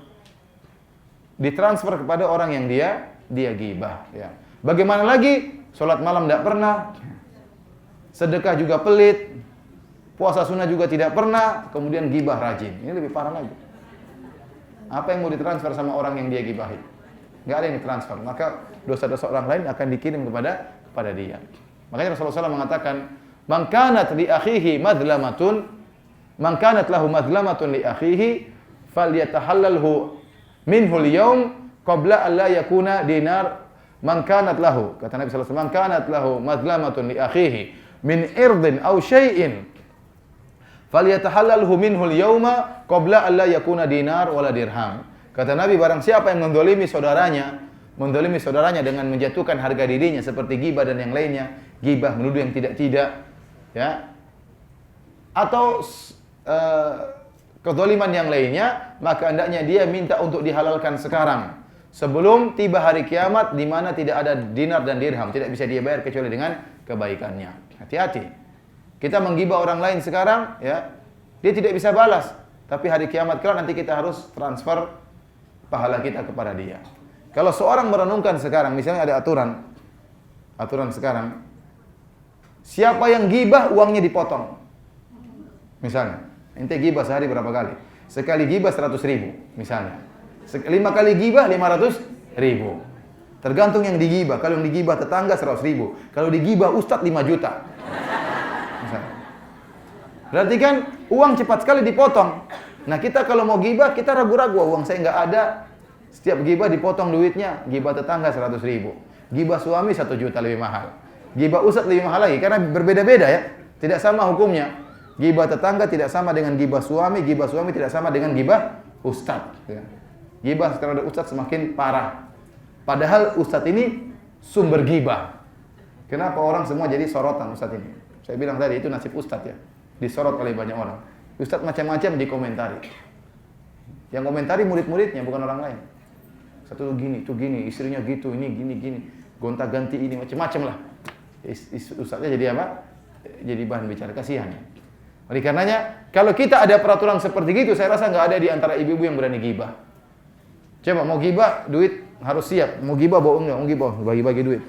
Ditransfer kepada orang yang dia gibah. Ya. Bagaimana lagi? Sholat malam tidak pernah, sedekah juga pelit, puasa sunnah juga tidak pernah, kemudian gibah rajin. Ini lebih parah lagi. Apa yang mau ditransfer sama orang yang dia gibahi? Nggak ada yang ditransfer. Maka dosa-dosa orang lain akan dikirim kepada dia. Makanya Rasulullah SAW mengatakan, man kanat li akhihi madlamatun, man kanat lahu madlamatun li akhihi, falyatahallalhu minhu al-yawm qabla an la yakuna dinar man kanat lahu. Kata Nabi sallallahu alaihi wasallam, man kanat lahu madlamatun li akhihi min irdin aw syai'in falyatahallalhu minhu al-yawma qabla an la yakuna dinar wala dirham. Kata Nabi, barang siapa yang mendolimi saudaranya dengan menjatuhkan harga dirinya seperti gibah dan yang lainnya, gibah, menuduh yang tidak-tidak, ya, atau kezaliman yang lainnya, maka hendaknya dia minta untuk dihalalkan sekarang, sebelum tiba hari kiamat di mana tidak ada dinar dan dirham, tidak bisa dia bayar kecuali dengan kebaikannya. Hati-hati. Kita menggibah orang lain sekarang, ya, dia tidak bisa balas, tapi hari kiamat kelak nanti kita harus transfer pahala kita kepada dia. Kalau seorang merenungkan sekarang, misalnya ada aturan sekarang, siapa yang gibah uangnya dipotong. Misalnya, ente gibah sehari berapa kali? Sekali gibah 100.000, misalnya. 5 kali gibah 500.000. Tergantung yang digibah. Kalau yang digibah tetangga 100.000. Kalau digibah ustadz 5 juta. Misalnya. Berarti kan uang cepat sekali dipotong. Nah, kita kalau mau gibah, kita ragu-ragu, uang saya nggak ada. Setiap gibah dipotong duitnya, gibah tetangga 100.000. Gibah suami 1 juta lebih mahal. Gibah ustadz lebih mahal lagi, karena berbeda-beda ya. Tidak sama hukumnya. Gibah tetangga tidak sama dengan gibah suami tidak sama dengan gibah ustadz. Ya. Gibah terhadap ustadz semakin parah. Padahal ustadz ini sumber gibah. Kenapa orang semua jadi sorotan ustadz ini? Saya bilang tadi, itu nasib ustadz ya. Disorot oleh banyak orang. Ustadz macam-macam dikomentari. Yang komentari murid-muridnya, bukan orang lain. Satu itu gini, istrinya gitu, ini gini, gonta-ganti ini, macam-macam lah. Ustadznya jadi apa? Jadi bahan bicara, kasihan. Oleh karenanya, kalau kita ada peraturan seperti itu, saya rasa nggak ada di antara ibu-ibu yang berani gibah. Coba mau gibah, duit harus siap. Mau gibah bohong enggak? Mau gibah bagi-bagi duit.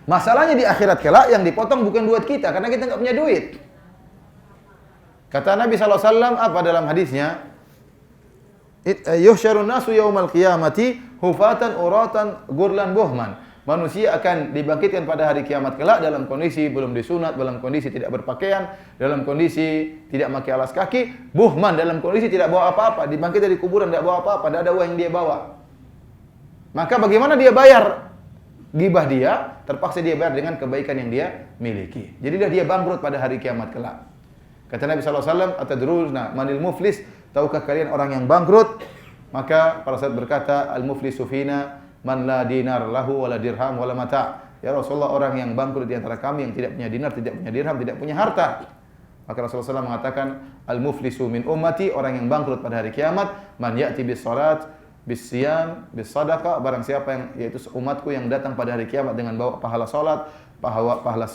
Masalahnya di akhirat kelak yang dipotong bukan duit kita karena kita enggak punya duit. Kata Nabi SAW apa dalam hadisnya? Yuhsyarun nasu yaumal qiyamati hufatan uratan gurlan buhman. Manusia akan dibangkitkan pada hari kiamat kelak dalam kondisi belum disunat, dalam kondisi tidak berpakaian, dalam kondisi tidak pakai alas kaki, buhman dalam kondisi tidak bawa apa-apa, dibangkit dari kuburan tidak bawa apa-apa, tidak ada uang yang dia bawa. Maka bagaimana dia bayar gibah dia? Terpaksa dia bayar dengan kebaikan yang dia miliki. Jadilah dia bangkrut pada hari kiamat kelak. Kata Nabi SAW, atadruna manil muflis, tahukah kalian orang yang bangkrut? Maka para sahabat berkata, al-muflisu fina man la dinar lahu wala dirham wala mata'. Ya Rasulullah, orang yang bangkrut di antara kami yang tidak punya dinar, tidak punya dirham, tidak punya harta. Maka Rasulullah SAW mengatakan, al-muflisu min ummati, orang yang bangkrut pada hari kiamat, man ya'ti bis salat, bis siyam, bis sadaqah, barang siapa yang yaitu umatku yang datang pada hari kiamat dengan bawa pahala salat, pahala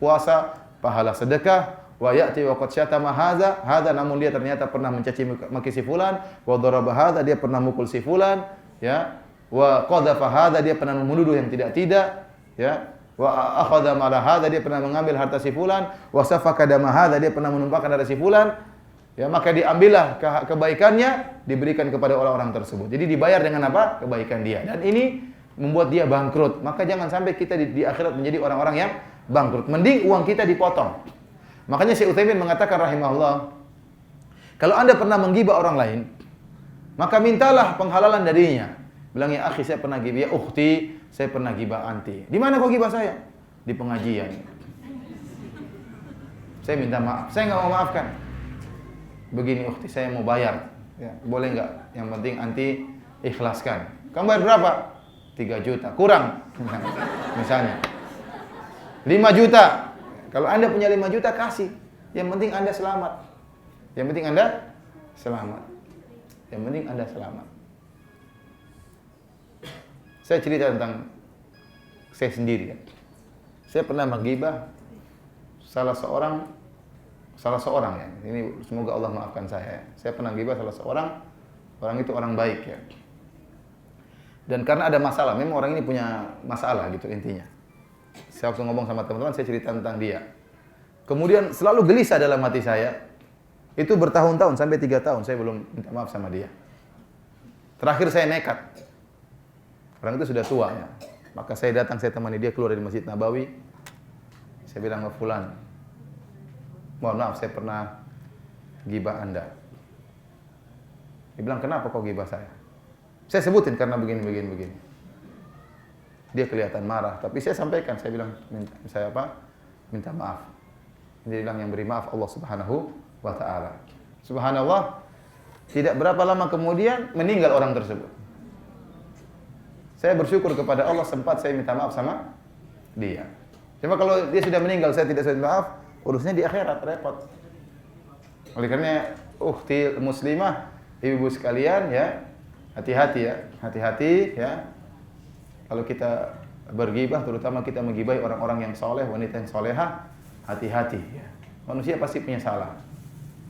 puasa, pahala sedekah, wa ya'ti wa qad syatama hadza, namun dia ternyata pernah mencaci maki si fulan, wa daraba hadza, dia pernah mukul si fulan, ya. Wa qadhafa hadza, dia pernah menuduh yang tidak-tidak, ya. Wa akhadha mala hadza, dia pernah mengambil harta si fulan, wa safaka dama hadza, dia pernah menumpahkan darah si fulan. Ya, maka diambillah kebaikannya, diberikan kepada orang-orang tersebut. Jadi dibayar dengan apa? Kebaikan dia. Dan ini membuat dia bangkrut. Maka jangan sampai kita di akhirat menjadi orang-orang yang bangkrut. Mending uang kita dipotong. Makanya Syekh Utsaimin mengatakan rahimahullah, kalau Anda pernah menggibah orang lain, maka mintalah penghalalan darinya. Bilang, ya akhi, saya pernah gibah, ya ukhti, saya pernah gibah anti. Di mana kau gibah saya? Di pengajian. Saya minta maaf. Saya enggak mau maafkan. Begini ukhti, saya mau bayar. Ya, boleh enggak? Yang penting anti ikhlaskan. Kamu bayar berapa? 3 juta. Kurang. Misalnya. 5 juta. Kalau Anda punya 5 juta, kasih. Yang penting Anda selamat. Yang penting Anda selamat. Yang penting Anda selamat. Saya cerita tentang saya sendiri. Saya pernah menggibah salah seorang ya. Ini semoga Allah maafkan saya. Saya pernah gibah salah seorang, orang itu orang baik ya. Dan karena ada masalah, memang orang ini punya masalah gitu intinya. Saya waktu ngomong sama teman-teman, saya cerita tentang dia. Kemudian selalu gelisah dalam hati saya. Itu bertahun-tahun, sampai 3 tahun saya belum minta maaf sama dia. Terakhir saya nekat. Orang itu sudah tua ya. Maka saya datang, saya temani dia keluar dari Masjid Nabawi. Saya bilang ke fulan, mohon maaf, saya pernah gibah Anda. Dia bilang, kenapa kau gibah saya? Saya sebutin karena begini. Dia kelihatan marah, tapi saya sampaikan, saya bilang, minta maaf. Dia bilang, yang beri maaf Allah Subhanahu wa Ta'ala. Subhanallah, tidak berapa lama kemudian meninggal orang tersebut. Saya bersyukur kepada Allah sempat saya minta maaf sama dia. Cuma kalau dia sudah meninggal, saya tidak minta maaf, urusnya di akhirat, repot. Oleh karena ukhti muslimah, ibu-ibu sekalian ya, hati-hati ya, hati-hati ya. Kalau kita bergibah, terutama kita menggibahi orang-orang yang soleh, wanita yang solehah, hati-hati ya. Manusia pasti punya salah.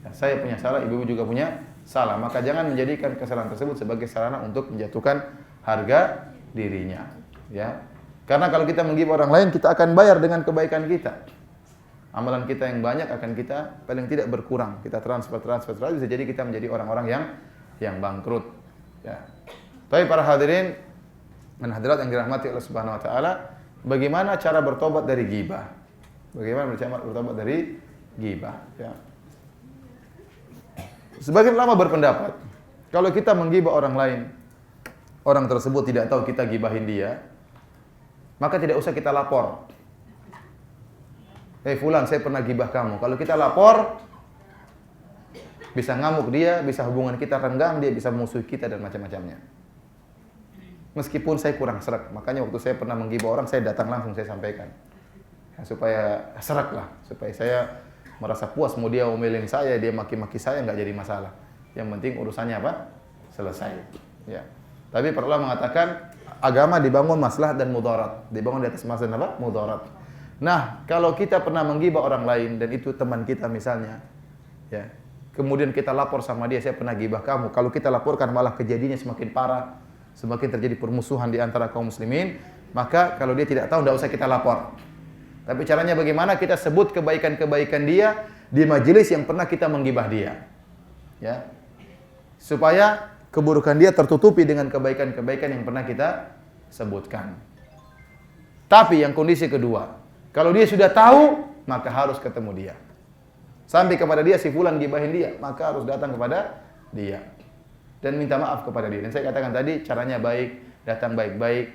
Ya, saya punya salah, ibu-ibu juga punya salah. Maka jangan menjadikan kesalahan tersebut sebagai sarana untuk menjatuhkan harga dirinya. Ya, karena kalau kita menggibah orang lain, kita akan bayar dengan kebaikan kita. Amalan kita yang banyak akan kita paling tidak berkurang. Kita transfer bisa jadi kita menjadi orang-orang yang bangkrut. Ya. Tapi para hadirin dan hadirat yang dirahmati Allah Subhanahu wa Ta'ala, bagaimana cara bertobat dari ghibah? Bagaimana cara bertobat dari ghibah? Ya. Sebagian ulama berpendapat, kalau kita menggibah orang lain, orang tersebut tidak tahu kita gibahin dia, maka tidak usah kita lapor. Fulan, saya pernah gibah kamu. Kalau kita lapor, bisa ngamuk dia, bisa hubungan kita renggang, dia bisa musuh kita dan macam-macamnya. Meskipun saya kurang serak, makanya waktu saya pernah menggibah orang, saya datang langsung saya sampaikan. Ya, supaya serak lah, supaya saya merasa puas. Mau dia omelin saya, dia maki-maki saya, nggak jadi masalah. Yang penting urusannya apa? Selesai. Ya. Tapi para ulama mengatakan agama dibangun maslahat dan mudarat. Dibangun di atas maslahat apa? Mudarat. Nah, kalau kita pernah menggibah orang lain dan itu teman kita misalnya, ya, kemudian kita lapor sama dia, saya pernah gibah kamu. Kalau kita laporkan malah kejadiannya semakin parah, semakin terjadi permusuhan di antara kaum muslimin, maka kalau dia tidak tahu, tidak usah kita lapor. Tapi caranya bagaimana? Kita sebut kebaikan-kebaikan dia di majelis yang pernah kita menggibah dia. Ya. Supaya keburukan dia tertutupi dengan kebaikan-kebaikan yang pernah kita sebutkan. Tapi yang kondisi kedua, kalau dia sudah tahu, maka harus ketemu dia. Sampai kepada dia, si fulan gibahin dia, maka harus datang kepada dia. Dan minta maaf kepada dia. Dan saya katakan tadi, caranya baik, datang baik-baik,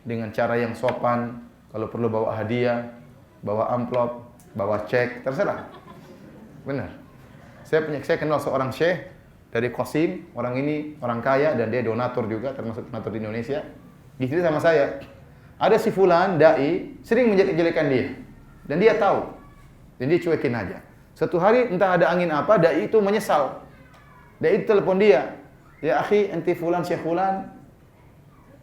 dengan cara yang sopan. Kalau perlu bawa hadiah, bawa amplop, bawa cek, terserah. Benar. Saya kenal seorang syekh dari Qasim, orang ini orang kaya dan dia donatur juga, termasuk donatur di Indonesia. Gitu sama saya. Ada si fulan dai sering menjelek-jelekan dia. Dan dia tahu. Dan dia cuekin aja. Suatu hari entah ada angin apa, dai itu menyesal. Dai itu telepon dia. Ya akhi, enti fulan syekh fulan.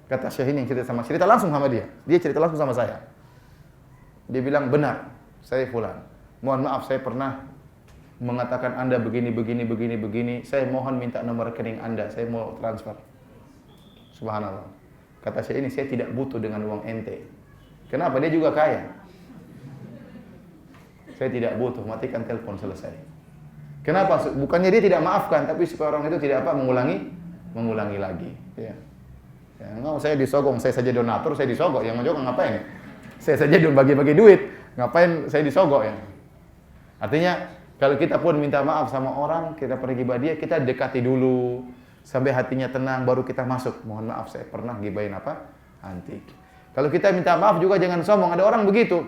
Kata syekh ini yang cerita langsung sama dia. Dia cerita langsung sama saya. Dia bilang, "Benar, saya fulan. Mohon maaf saya pernah mengatakan Anda begini. Saya mohon minta nomor rekening Anda, saya mau transfer." Subhanallah. Kata saya ini, saya tidak butuh dengan uang ente. Kenapa? Dia juga kaya. Saya tidak butuh, matikan telepon, selesai. Kenapa? Bukannya dia tidak maafkan, tapi supaya orang itu tidak mengulangi lagi. Ya. Ya, enggak, saya disogong, saya saja donatur, saya disogok. Yang menjogok ngapain? Saya saja bagi-bagi duit, ngapain saya disogok ya? Artinya, kalau kita pun minta maaf sama orang, kita pergi gibah dia, kita dekati dulu sampai hatinya tenang, baru kita masuk. Mohon maaf, saya pernah gibahin apa? Antik. Kalau kita minta maaf juga jangan sombong. Ada orang begitu.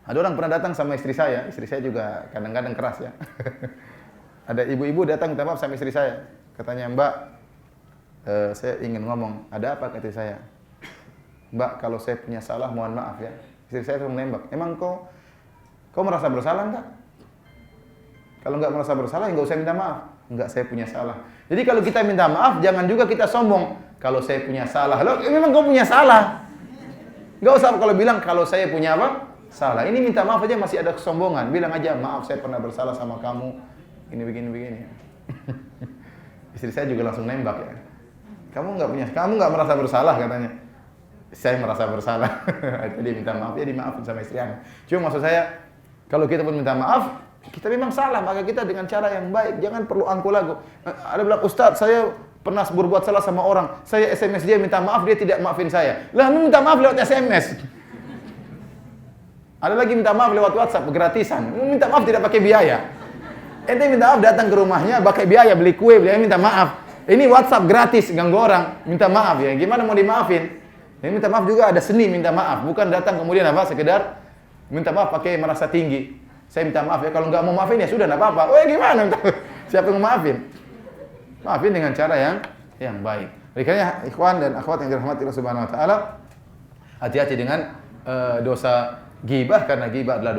Ada orang pernah datang sama istri saya juga kadang-kadang keras ya. Ada ibu-ibu datang minta maaf sama istri saya. Katanya, "Mbak, saya ingin ngomong." "Ada apa?" kata saya. "Mbak, kalau saya punya salah, mohon maaf ya." Istri saya tuh menembak. "Emang kau merasa bersalah enggak? Kalau enggak merasa bersalah, enggak usah minta maaf." "Enggak, saya punya salah." Jadi kalau kita minta maaf, jangan juga kita sombong. "Kalau saya punya salah." Loh, memang kau punya salah. Enggak usah kalau bilang, "Kalau saya punya apa? Salah." Ini minta maaf aja masih ada kesombongan. Bilang aja, "Maaf, saya pernah bersalah sama kamu. Ini begini." Istri saya juga langsung nembak ya. Kamu enggak merasa bersalah katanya. Saya merasa bersalah. Jadi minta maaf, ya dimaafin sama istri Anda. Cuma maksud saya, kalau kita pun minta maaf, kita memang salah, maka kita dengan cara yang baik, jangan perlu angku lagu. Ada bilang, "Ustaz, saya pernah berbuat salah sama orang, saya SMS dia minta maaf, dia tidak maafin saya." Lah, lu minta maaf lewat SMS. Ada lagi minta maaf lewat WhatsApp, gratisan. Lu minta maaf tidak pakai biaya. Ente minta maaf datang ke rumahnya, pakai biaya, beli kue, minta maaf. Ini WhatsApp gratis, ganggu orang, minta maaf ya. Gimana mau dimaafin? Ini minta maaf juga ada seni minta maaf, bukan datang kemudian apa sekedar minta maaf pakai merasa tinggi. Saya minta maaf ya, kalau nggak mau maafin ya sudah, nggak apa-apa. Oh ya gimana? Siapa yang mau maafin? Maafin dengan cara yang baik. Makanya ikhwan dan akhwat yang dirahmati Allah Subhanahu wa taala, hati-hati dengan dosa ghibah, karena ghibah adalah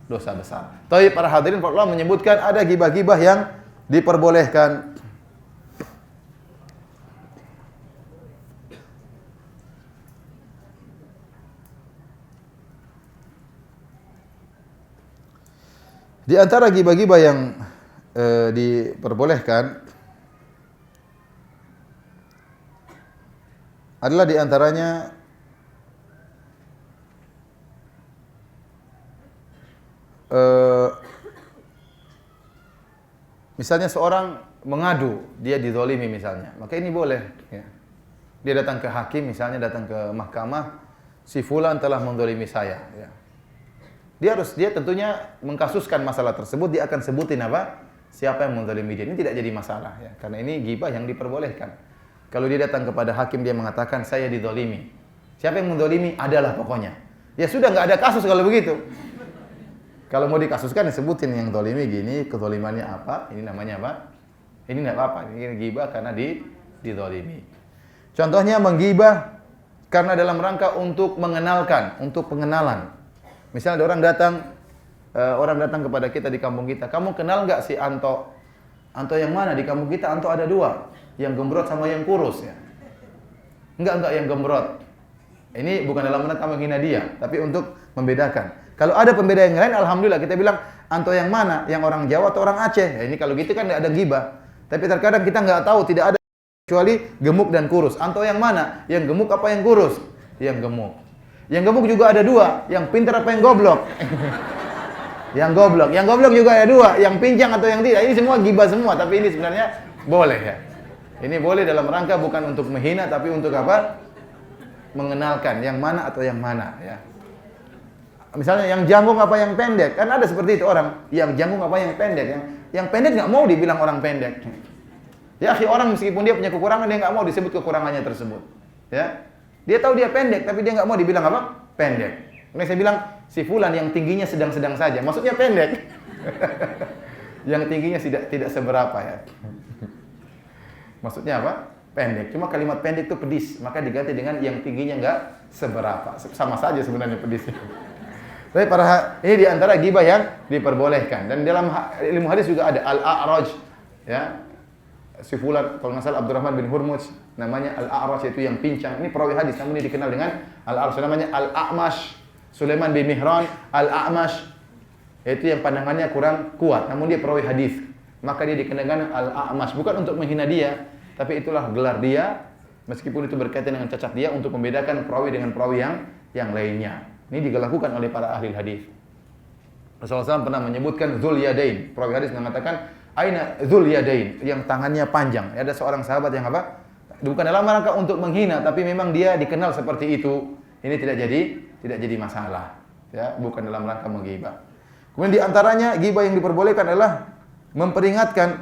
dosa besar. Tapi para hadirin, Allah menyebutkan ada ghibah-ghibah yang diperbolehkan. Di antara ghibah-ghibah yang diperbolehkan adalah di antaranya misalnya seorang mengadu, dia dizalimi misalnya, maka ini boleh ya. Dia datang ke hakim misalnya, datang ke mahkamah, si fulan telah menzalimi saya ya. Dia tentunya mengkasuskan masalah tersebut, dia akan sebutin apa? Siapa yang menzalimi dia. Ini tidak jadi masalah ya, karena ini ghibah yang diperbolehkan. Kalau dia datang kepada hakim, dia mengatakan saya dizalimi. Siapa yang menzalimi? Adalah pokoknya. Ya sudah, nggak ada kasus kalau begitu. Kalau mau dikasuskan disebutin yang zalimi gini, kezalimannya apa? Ini namanya apa? Ini enggak apa-apa. Ini ghibah karena dizalimi. Contohnya menggibah karena dalam rangka untuk mengenalkan, untuk pengenalan. Misalnya ada orang datang kepada kita di kampung kita. "Kamu kenal enggak si Anto?" "Anto yang mana? Di kampung kita Anto ada dua, yang gembrot sama yang kurus ya." Enggak yang gembrot. Ini bukan dalam rangka menghina dia, tapi untuk membedakan. Kalau ada pembeda yang lain, alhamdulillah kita bilang, anto yang mana? Yang orang Jawa atau orang Aceh? Ya, ini kalau gitu kan tidak ada gibah. Tapi terkadang kita nggak tahu, tidak ada kecuali gemuk dan kurus. Anto yang mana? Yang gemuk apa yang kurus? Yang gemuk. Yang gemuk juga ada dua, yang pintar apa yang goblok? Yang goblok. Yang goblok juga ada dua, yang pincang atau yang tidak. Ini semua gibah semua, tapi ini sebenarnya boleh ya. Ini boleh dalam rangka bukan untuk menghina, tapi untuk apa? Mengenalkan yang mana atau yang mana ya. Misalnya yang jangkung apa yang pendek, kan ada seperti itu orang. Yang jangkung apa yang pendek, yang pendek nggak mau dibilang orang pendek. Ya, akhi, orang meskipun dia punya kekurangan, dia nggak mau disebut kekurangannya tersebut. Ya, dia tahu dia pendek, tapi dia nggak mau dibilang apa? Pendek. Makanya saya bilang si fulan yang tingginya sedang-sedang saja, maksudnya pendek. Yang tingginya tidak seberapa ya. Maksudnya apa? Pendek. Cuma kalimat pendek itu pedis, maka diganti dengan yang tingginya nggak seberapa. Sama saja sebenarnya pedisnya. Tapi ini diantara gibah yang diperbolehkan. Dan dalam ilmu hadis juga ada al-a'raj, ya. Si fulan, kalau nggak salah Abdurrahman bin Hurmuz, namanya al-a'raj, itu yang pincang. Ini perawi hadis, namun ini dikenal dengan al-a'raj. Namanya al-a'mash, Sulaiman bin Mihran al-a'mash. Itu yang pandangannya kurang kuat, namun dia perawi hadis. Maka dia dikenal dengan al-a'mash, bukan untuk menghina dia, tapi itulah gelar dia, meskipun itu berkaitan dengan cacat dia, untuk membedakan perawi dengan perawi yang lainnya. Ini dilakukan oleh para ahli hadis. Rasulullah SAW pernah menyebutkan Dzul Yadain. Perawi hadis mengatakan, aina Dzul Yadain, yang tangannya panjang. Ada seorang sahabat yang apa? Bukan dalam rangka untuk menghina, tapi memang dia dikenal seperti itu. Ini tidak jadi masalah. Ya, bukan dalam rangka menggibah. Kemudian di antaranya gibah yang diperbolehkan adalah memperingatkan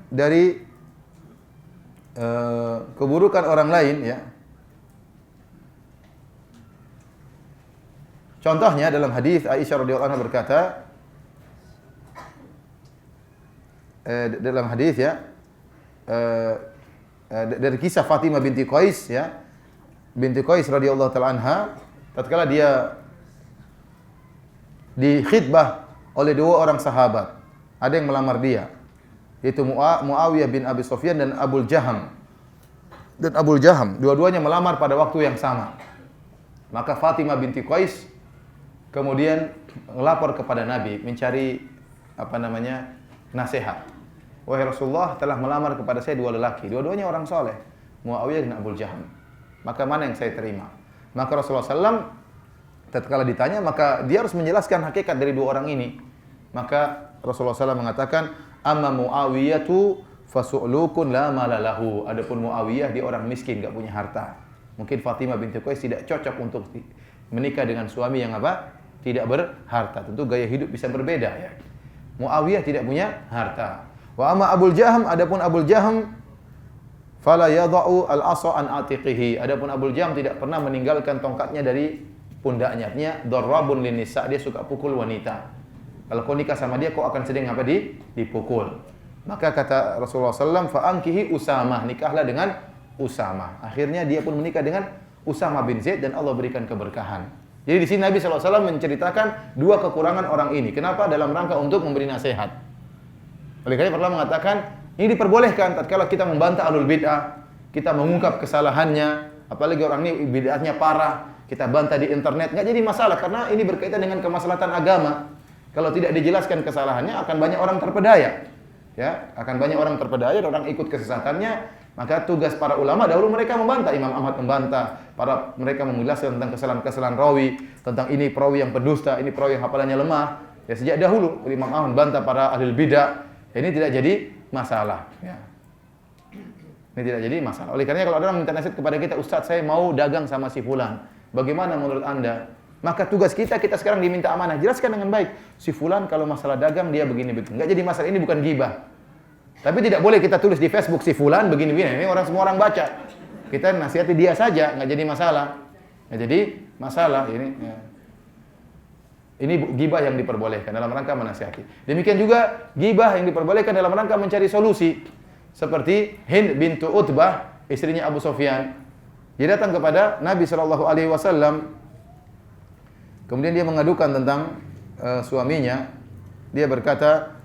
dari keburukan orang lain, ya. Contohnya dalam hadis Aisyah radhiyallahu anha berkata, dalam hadis ya, dari kisah Fatimah binti Qais, ya, binti Qais radhiyallahu taala anha, tatkala dia dikhitbah oleh dua orang sahabat, ada yang melamar dia, yaitu Muawiyah bin Abi Sufyan dan Abul Jaham. Dua-duanya melamar pada waktu yang sama. Maka Fatimah binti Qais kemudian melapor kepada Nabi, mencari nasihat. Wahai Rasulullah, telah melamar kepada saya dua lelaki, dua-duanya orang soleh, Muawiyah dan Abul Jaham. Maka mana yang saya terima? Maka Rasulullah SAW tatkala ditanya, maka dia harus menjelaskan hakikat dari dua orang ini. Maka Rasulullah SAW mengatakan, amma Muawiyatu fasu'lukun la malalahu. Adapun Muawiyah, dia orang miskin, enggak punya harta. Mungkin Fatimah binti Qais tidak cocok untuk menikah dengan suami yang apa? Tidak berharta. Tentu gaya hidup bisa berbeda, ya. Muawiyah tidak punya harta. Wa amma Abul Jaham, adapun Abul Jaham fala yadha'u al-asa an atiqihi. Adapun Abul Jaham tidak pernah meninggalkan tongkatnya dari pundaknya. Artinya darrabun linnisa, dia suka pukul wanita. Kalau kau nikah sama dia, kau akan sering apa? Dipukul. Maka kata Rasulullah SAW, fa'ankihi Usamah, nikahlah dengan Usamah. Akhirnya dia pun menikah dengan Usamah bin Zaid dan Allah berikan keberkahan. Jadi di sini Nabi SAW menceritakan dua kekurangan orang ini. Kenapa? Dalam rangka untuk memberi nasihat. Oleh karena pertama mengatakan, ini diperbolehkan tatkala kita membantah ahlul bid'ah, kita mengungkap kesalahannya, apalagi orang ini bid'ahnya parah, kita bantah di internet, nggak jadi masalah karena ini berkaitan dengan kemaslahatan agama. Kalau tidak dijelaskan kesalahannya, akan banyak orang terpedaya. Ya, akan banyak orang terpedaya, orang ikut kesesatannya. Maka tugas para ulama dahulu mereka membantah, Imam Ahmad membantah, mereka menjelaskan tentang kesalahan-kesalahan rawi, tentang ini perawi yang pendusta, ini perawi yang hafalannya lemah. Ya, sejak dahulu Imam Ahmad membantah para ahli bidah. Ini tidak jadi masalah, ya. Ini tidak jadi masalah. Oleh karena kalau ada orang minta nasihat kepada kita, Ustaz, saya mau dagang sama si fulan. Bagaimana menurut Anda? Maka tugas kita sekarang diminta amanah, jelaskan dengan baik. Si fulan kalau masalah dagang dia begini-begini. Enggak jadi masalah, ini bukan ghibah. Tapi tidak boleh kita tulis di Facebook si fulan begini-begini. Ini semua orang baca. Kita nasihati dia saja, enggak jadi masalah. Enggak jadi masalah ini. Ya. Ini ghibah yang diperbolehkan dalam rangka menasihati. Demikian juga ghibah yang diperbolehkan dalam rangka mencari solusi. Seperti Hind bintu Utbah, istrinya Abu Sufyan. Dia datang kepada Nabi SAW. Kemudian dia mengadukan tentang suaminya. Dia berkata,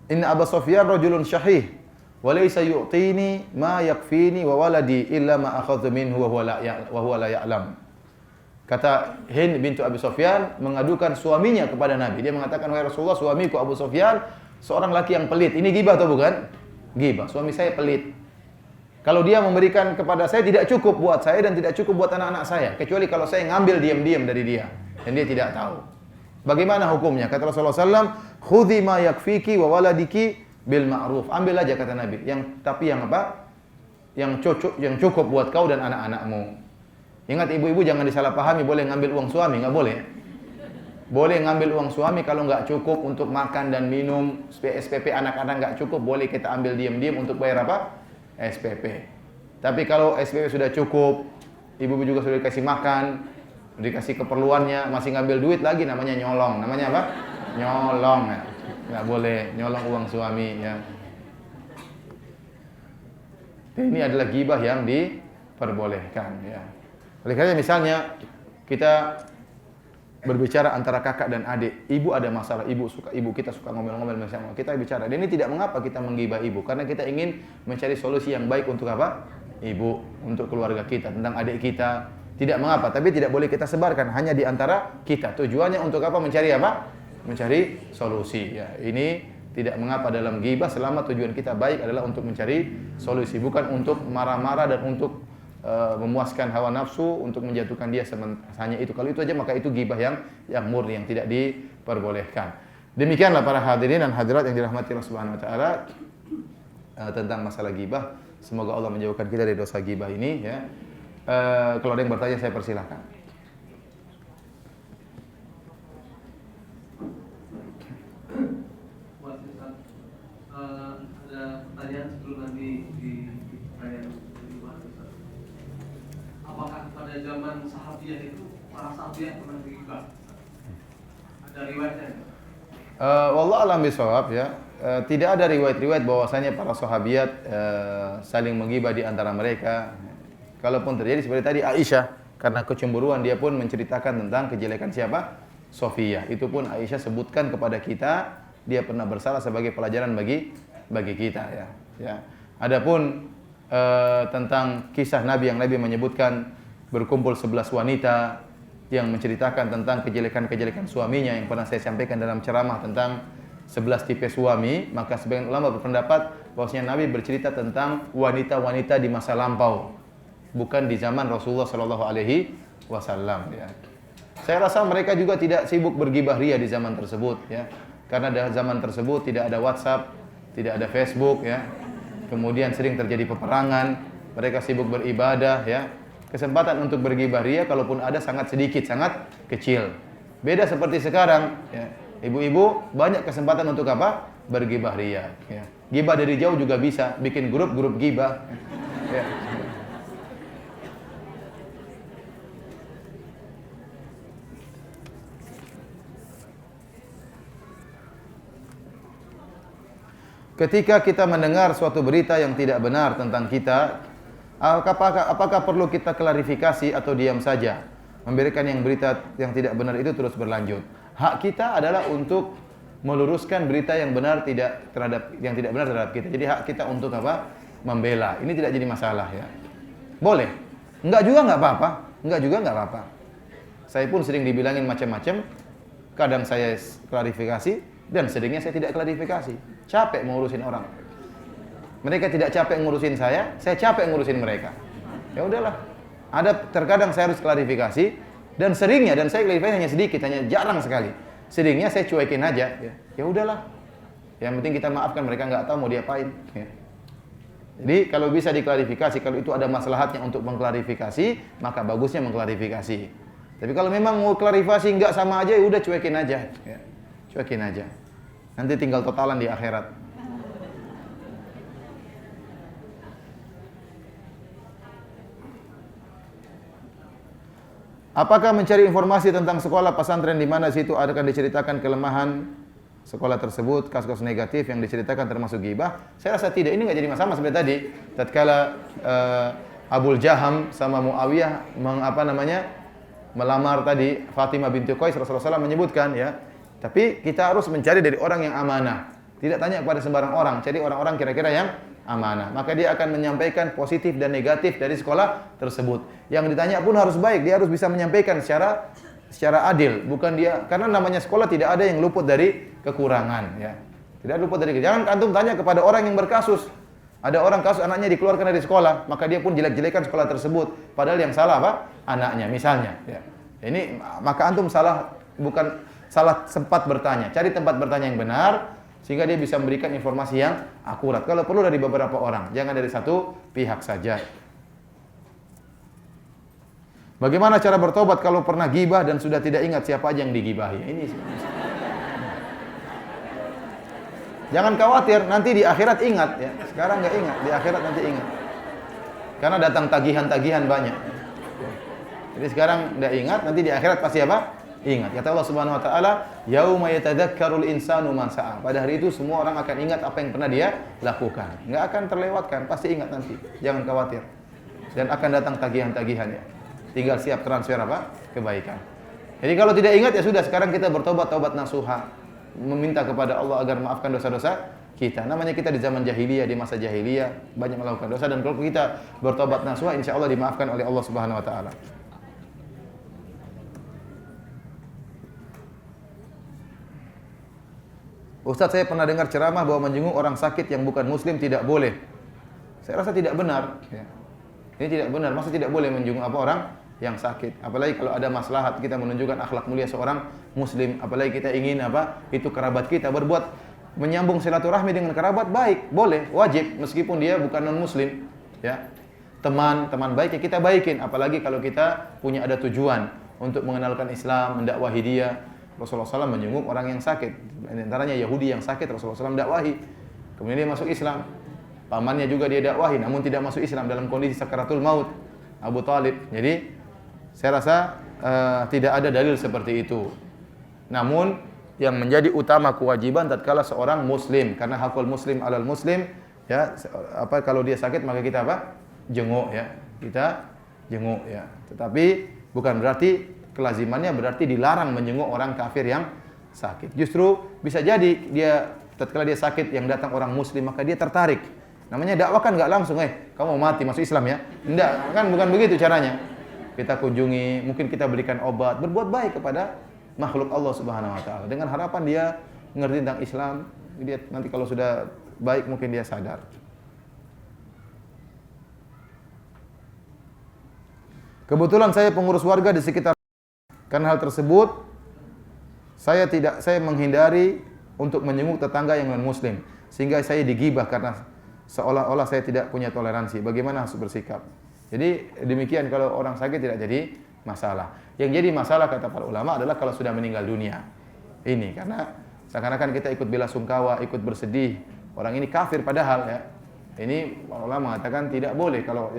Inna Abu Sufyan rajulun syahih Walaysa yu'tini ma yakfini wa waladi illa ma akhadtu minhu wa huwa la ya'lam. Kata Hind bintu Abi Sufyan mengadukan suaminya kepada Nabi. Dia mengatakan, "Wahai Rasulullah, suamiku Abu Sufyan seorang laki yang pelit." Ini ghibah atau bukan? Ghibah. Suami saya pelit. Kalau dia memberikan kepada saya tidak cukup buat saya dan tidak cukup buat anak-anak saya, kecuali kalau saya ngambil diam-diam dari dia dan dia tidak tahu. Bagaimana hukumnya? Kata Rasulullah SAW, "Khudhi ma yakfiki wa waladiki bil ma'ruf." Ambil aja kata Nabi, tapi yang apa? Yang cukup buat kau dan anak-anakmu. Ingat ibu-ibu jangan disalahpahami, boleh ngambil uang suami, enggak boleh. Boleh ngambil uang suami kalau enggak cukup untuk makan dan minum, SPP anak-anak enggak cukup, boleh kita ambil diam-diam untuk bayar apa? SPP. Tapi kalau SPP sudah cukup, ibu-ibu juga sudah dikasih makan, dikasih keperluannya, masih ngambil duit lagi, namanya nyolong. Namanya apa? Nyolong. Ya. Nggak boleh nyolong uang suami. Ya. Ini adalah ghibah yang diperbolehkan. Ya. Oleh karena misalnya kita berbicara antara kakak dan adik, ibu ada masalah, ibu kita suka ngomel-ngomel bersama, kita bicara. Dan ini tidak mengapa kita menggibah ibu, karena kita ingin mencari solusi yang baik untuk apa? Ibu, untuk keluarga kita, tentang adik kita. Tidak mengapa, tapi tidak boleh kita sebarkan hanya di antara kita. Tujuannya untuk apa? Mencari apa? Mencari solusi. Ya, ini tidak mengapa dalam ghibah selama tujuan kita baik adalah untuk mencari solusi, bukan untuk marah-marah dan untuk memuaskan hawa nafsu, untuk menjatuhkan dia hanya itu. Kalau itu aja maka itu ghibah yang murni, yang tidak diperbolehkan. Demikianlah para hadirin dan hadirat yang dirahmati Allah Subhanahu wa taala tentang masalah ghibah. Semoga Allah menjauhkan kita dari dosa ghibah ini ya. Kalau ada yang bertanya saya persilahkan. Ada pertanyaan sebelum nanti di pertanyaan. Apakah pada zaman sahabiah itu para sahabiah pernah ghibah? Ada riwayatnya? Wallahu a'lam bishawab ya. Tidak ada riwayat-riwayat bahwasanya para sahabiat saling menggibah di antara mereka. Kalaupun terjadi seperti tadi Aisyah, karena kecemburuan dia pun menceritakan tentang kejelekan siapa? Sofia. Itu pun Aisyah sebutkan kepada kita, dia pernah bersalah sebagai pelajaran bagi kita ya. Ya. Adapun tentang kisah Nabi yang Nabi menyebutkan berkumpul 11 wanita yang menceritakan tentang kejelekan-kejelekan suaminya yang pernah saya sampaikan dalam ceramah tentang 11 tipe suami, maka sebagian ulama berpendapat bahwasanya Nabi bercerita tentang wanita-wanita di masa lampau, bukan di zaman Rasulullah sallallahu alaihi wasallam ya. Saya rasa mereka juga tidak sibuk bergibah ria di zaman tersebut ya. Karena di zaman tersebut tidak ada WhatsApp, tidak ada Facebook ya. Kemudian sering terjadi peperangan, mereka sibuk beribadah ya. Kesempatan untuk bergibah ria kalaupun ada sangat sedikit, sangat kecil. Beda seperti sekarang ya. Ibu-ibu banyak kesempatan untuk apa? Bergibah ria ya. Gibah dari jauh juga bisa, bikin grup-grup gibah ya. Ketika kita mendengar suatu berita yang tidak benar tentang kita, apakah perlu kita klarifikasi atau diam saja? Memberikan yang berita yang tidak benar itu terus berlanjut. Hak kita adalah untuk meluruskan berita yang benar yang tidak benar terhadap kita. Jadi hak kita untuk apa? Membela. Ini tidak jadi masalah ya. Boleh. Enggak juga enggak apa-apa. Enggak juga enggak apa-apa. Saya pun sering dibilangin macam-macam. Kadang saya klarifikasi dan seringnya saya tidak klarifikasi. Capek mengurusin orang. Mereka tidak capek ngurusin saya capek ngurusin mereka. Ya udahlah. Terkadang saya harus klarifikasi dan seringnya, dan saya klarifikasi hanya sedikit, hanya jarang sekali. Seringnya saya cuekin aja. Ya udahlah. Yang penting kita maafkan, mereka nggak tahu mau diapain. Ya. Jadi kalau bisa diklarifikasi, kalau itu ada maslahatnya untuk mengklarifikasi, maka bagusnya mengklarifikasi. Tapi kalau memang mau klarifikasi nggak sama aja, ya udah cuekin aja. Ya. Cuekin aja. Nanti tinggal totalan di akhirat. Apakah mencari informasi tentang sekolah pesantren di mana situ akan diceritakan kelemahan sekolah tersebut, kasus-kasus negatif yang diceritakan termasuk ghibah? Saya rasa tidak. Ini nggak jadi masalah seperti tadi. Tatkala Abul Jaham sama Muawiyah melamar tadi Fatimah binti Qais, Rasulullah SAW menyebutkan ya. Tapi kita harus mencari dari orang yang amanah. Tidak tanya kepada sembarang orang, cari orang-orang kira-kira yang amanah. Maka dia akan menyampaikan positif dan negatif dari sekolah tersebut. Yang ditanya pun harus baik, dia harus bisa menyampaikan secara adil, bukan dia, karena namanya sekolah tidak ada yang luput dari kekurangan, ya. Tidak luput dari. Jangan antum tanya kepada orang yang berkasus. Ada orang kasus anaknya dikeluarkan dari sekolah, maka dia pun jelek-jelekan sekolah tersebut. Padahal yang salah apa? Anaknya, misalnya. Ya. Ini maka antum bukan salah sempat bertanya. Cari tempat bertanya yang benar, sehingga dia bisa memberikan informasi yang akurat. Kalau perlu dari beberapa orang, jangan dari satu pihak saja. Bagaimana cara bertobat kalau pernah gibah dan sudah tidak ingat siapa aja yang digibahi? Ini jangan khawatir, nanti di akhirat ingat ya. Sekarang nggak ingat, di akhirat nanti ingat. Karena datang tagihan-tagihan banyak. Jadi sekarang nggak ingat, nanti di akhirat pasti apa? Ingat. Kata Allah Subhanahu wa taala, "Yauma yatadzakkarul insanu ma sa'a." Pada hari itu semua orang akan ingat apa yang pernah dia lakukan. Nggak akan terlewatkan, pasti ingat nanti. Jangan khawatir. Dan akan datang tagihan-tagihannya. Tinggal siap transfer apa? Kebaikan. Jadi kalau tidak ingat ya sudah, sekarang kita bertobat taubat nasuha. Meminta kepada Allah agar maafkan dosa-dosa kita. Namanya kita di zaman jahiliyah, di masa jahiliyah banyak melakukan dosa, dan kalau kita bertobat nasuha insya Allah dimaafkan oleh Allah Subhanahu wa taala. Ustaz, saya pernah dengar ceramah bahwa menjenguk orang sakit yang bukan muslim tidak boleh. Saya rasa tidak benar, ya. Ini tidak benar, masa tidak boleh menjenguk orang yang sakit. Apalagi kalau ada maslahat kita menunjukkan akhlak mulia seorang muslim, apalagi kita ingin itu kerabat kita berbuat menyambung silaturahmi dengan kerabat, baik, boleh, wajib meskipun dia bukan non muslim, ya. Teman baik ya kita baikin, apalagi kalau kita punya ada tujuan untuk mengenalkan Islam, mendakwahi dia. Rasulullah SAW menjenguk orang yang sakit, di antaranya Yahudi yang sakit, Rasulullah SAW dakwahi. Kemudian dia masuk Islam. Pamannya juga dia dakwahi, namun tidak masuk Islam dalam kondisi sakaratul maut, Abu Talib. Jadi saya rasa tidak ada dalil seperti itu. Namun yang menjadi utama kewajiban tatkala seorang muslim, karena hakul muslim alal muslim, ya, kalau dia sakit maka kita jenguk, ya. Kita jenguk, ya. Tetapi bukan berarti kelazimannya berarti dilarang menjenguk orang kafir yang sakit. Justru bisa jadi dia tatkala dia sakit yang datang orang muslim maka dia tertarik. Namanya dakwah kan enggak langsung, kamu mau mati masuk Islam ya? Enggak, kan bukan begitu caranya. Kita kunjungi, mungkin kita berikan obat, berbuat baik kepada makhluk Allah Subhanahu wa taala dengan harapan dia mengerti tentang Islam. Dia nanti kalau sudah baik mungkin dia sadar. Kebetulan saya pengurus warga di sekitar, karena hal tersebut saya menghindari untuk menjenguk tetangga yang non muslim, sehingga saya digibah karena seolah-olah saya tidak punya toleransi. Bagaimana harus bersikap? Jadi demikian, kalau orang sakit tidak jadi masalah. Yang jadi masalah kata para ulama adalah kalau sudah meninggal dunia. Ini karena seakan-akan kita ikut bela sungkawa, ikut bersedih. Orang ini kafir padahal, ya. Ini para ulama mengatakan tidak boleh kalau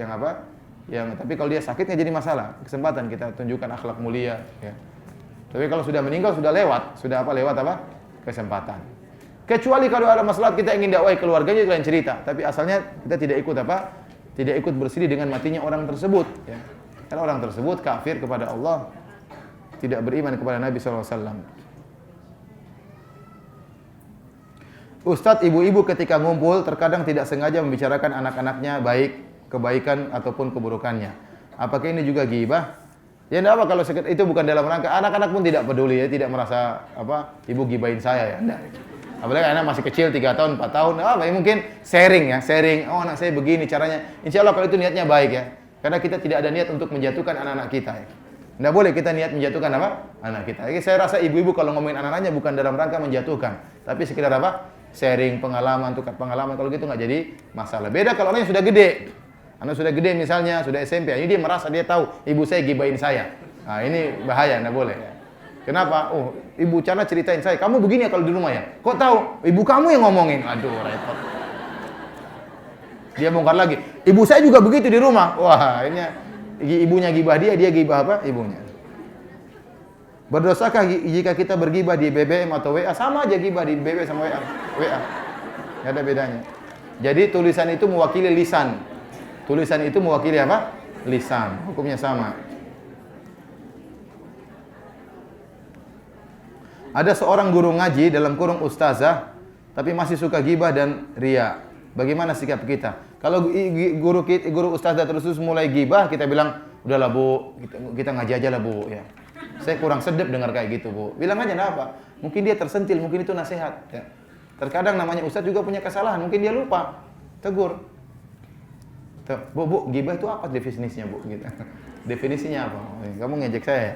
tapi kalau dia sakitnya jadi masalah. Kesempatan kita tunjukkan akhlak mulia, ya. Tapi kalau sudah meninggal sudah lewat, kesempatan. Kecuali kalau ada masalah kita ingin dakwah keluarganya itu lain cerita, tapi asalnya kita tidak ikut bersedih dengan matinya orang tersebut, ya. Karena orang tersebut kafir kepada Allah, tidak beriman kepada Nabi sallallahu alaihi wasallam. Ustadz, ibu-ibu ketika ngumpul terkadang tidak sengaja membicarakan anak-anaknya baik kebaikan ataupun keburukannya. Apakah ini juga ghibah? Ya enggak apa, kalau itu bukan dalam rangka, anak-anak pun tidak peduli, ya, tidak merasa ibu gibahin saya, ya enggak. Apalagi anak masih kecil 3 tahun, 4 tahun, ya mungkin sharing, oh anak saya begini caranya. Insya Allah kalau itu niatnya baik, ya. Karena kita tidak ada niat untuk menjatuhkan anak-anak kita, ya. Enggak boleh kita niat menjatuhkan anak kita. Jadi saya rasa ibu-ibu kalau ngomongin anak-anaknya bukan dalam rangka menjatuhkan, tapi sekedar sharing pengalaman, tukar pengalaman, kalau gitu enggak jadi masalah. Beda kalau orangnya sudah gede. Anak sudah gede misalnya, sudah SMP, ini dia merasa dia tahu ibu saya gibahin saya. Nah, ini bahaya, enggak boleh. Kenapa? Oh, ibu Cana ceritain saya, kamu begini ya kalau di rumah ya? Kok tahu? Ibu kamu yang ngomongin. Aduh, repot. Dia bongkar lagi. Ibu saya juga begitu di rumah. Wah, ini ibunya gibah dia gibah ibunya. Berdosakah jika kita bergibah di BBM atau WA? Sama aja gibah di BBM sama WA. Enggak ada bedanya. Jadi tulisan itu mewakili lisan. Tulisan itu mewakili lisan. Hukumnya sama. Ada seorang guru ngaji dalam kurung ustazah tapi masih suka gibah dan riya. Bagaimana sikap kita? Kalau guru ustaz dan terus mulai gibah, kita bilang, udahlah Bu, kita ngaji aja lah Bu. Ya. Saya kurang sedep dengar kayak gitu Bu. Bilang aja enggak apa. Mungkin dia tersentil, mungkin itu nasihat. Ya. Terkadang namanya ustaz juga punya kesalahan, mungkin dia lupa. Tegur. Bu, gibah itu apa definisinya Bu? Gitu. Definisinya apa? Kamu ngejek saya.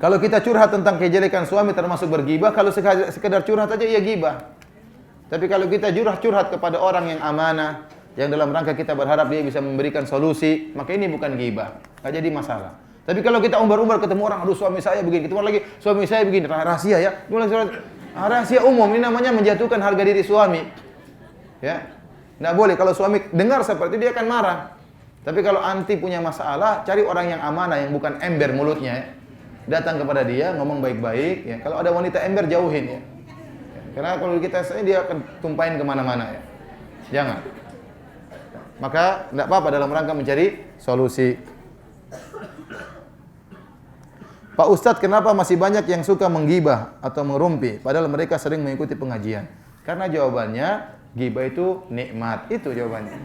Kalau kita curhat tentang kejelekan suami termasuk bergibah, kalau sekedar curhat aja ya gibah. Tapi kalau kita curhat kepada orang yang amanah, yang dalam rangka kita berharap dia bisa memberikan solusi, maka ini bukan gibah, nggak jadi masalah. Tapi kalau kita umbar-umbar ketemu orang, aduh suami saya begini, ketemu lagi suami saya begini, rahasia ya, rahasia umum, ini namanya menjatuhkan harga diri suami. Ya, nggak boleh. Kalau suami dengar seperti itu dia akan marah. Tapi kalau anti punya masalah, cari orang yang amanah, yang bukan ember mulutnya. Ya. Datang kepada dia, ngomong baik-baik. Ya. Kalau ada wanita ember, jauhin ya. Karena kalau kita dia akan tumpahin kemana-mana ya. Jangan. Maka tidak apa-apa dalam rangka mencari solusi. Pak Ustadz, kenapa masih banyak yang suka menggibah atau merumpi padahal mereka sering mengikuti pengajian? Karena jawabannya gibah itu nikmat. Itu jawabannya.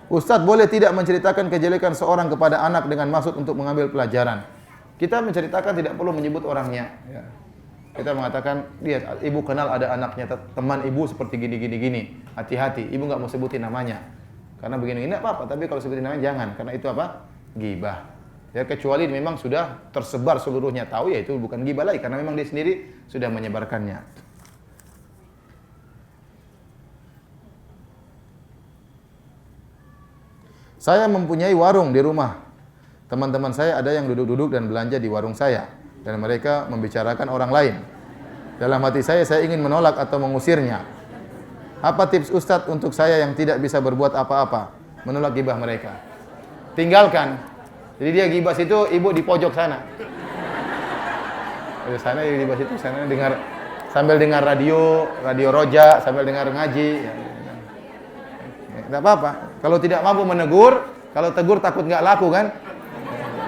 Ustadz, boleh tidak menceritakan kejelekan seorang kepada anak dengan maksud untuk mengambil pelajaran? Kita menceritakan tidak perlu menyebut orangnya. Ya. Kita mengatakan, lihat, ibu kenal ada anaknya, teman ibu seperti gini. Hati-hati, ibu nggak mau sebutin namanya. Karena begini, ini apa-apa, tapi kalau sebutin namanya jangan. Karena itu apa? Gibah. Ya, kecuali memang sudah tersebar seluruhnya tahu, ya itu bukan gibah lagi. Karena memang dia sendiri sudah menyebarkannya. Saya mempunyai warung di rumah. Teman-teman saya ada yang duduk-duduk dan belanja di warung saya. Dan mereka membicarakan orang lain. Dalam hati saya ingin menolak atau mengusirnya. Apa tips Ustadz untuk saya yang tidak bisa berbuat apa-apa? Menolak gibah mereka. Tinggalkan. Jadi dia gibah situ, ibu di pojok sana. Di sana, di situ, sana dengar, sambil dengar radio Roja, sambil dengar ngaji. Tidak apa-apa. Kalau tidak mampu menegur, kalau tegur takut nggak laku kan?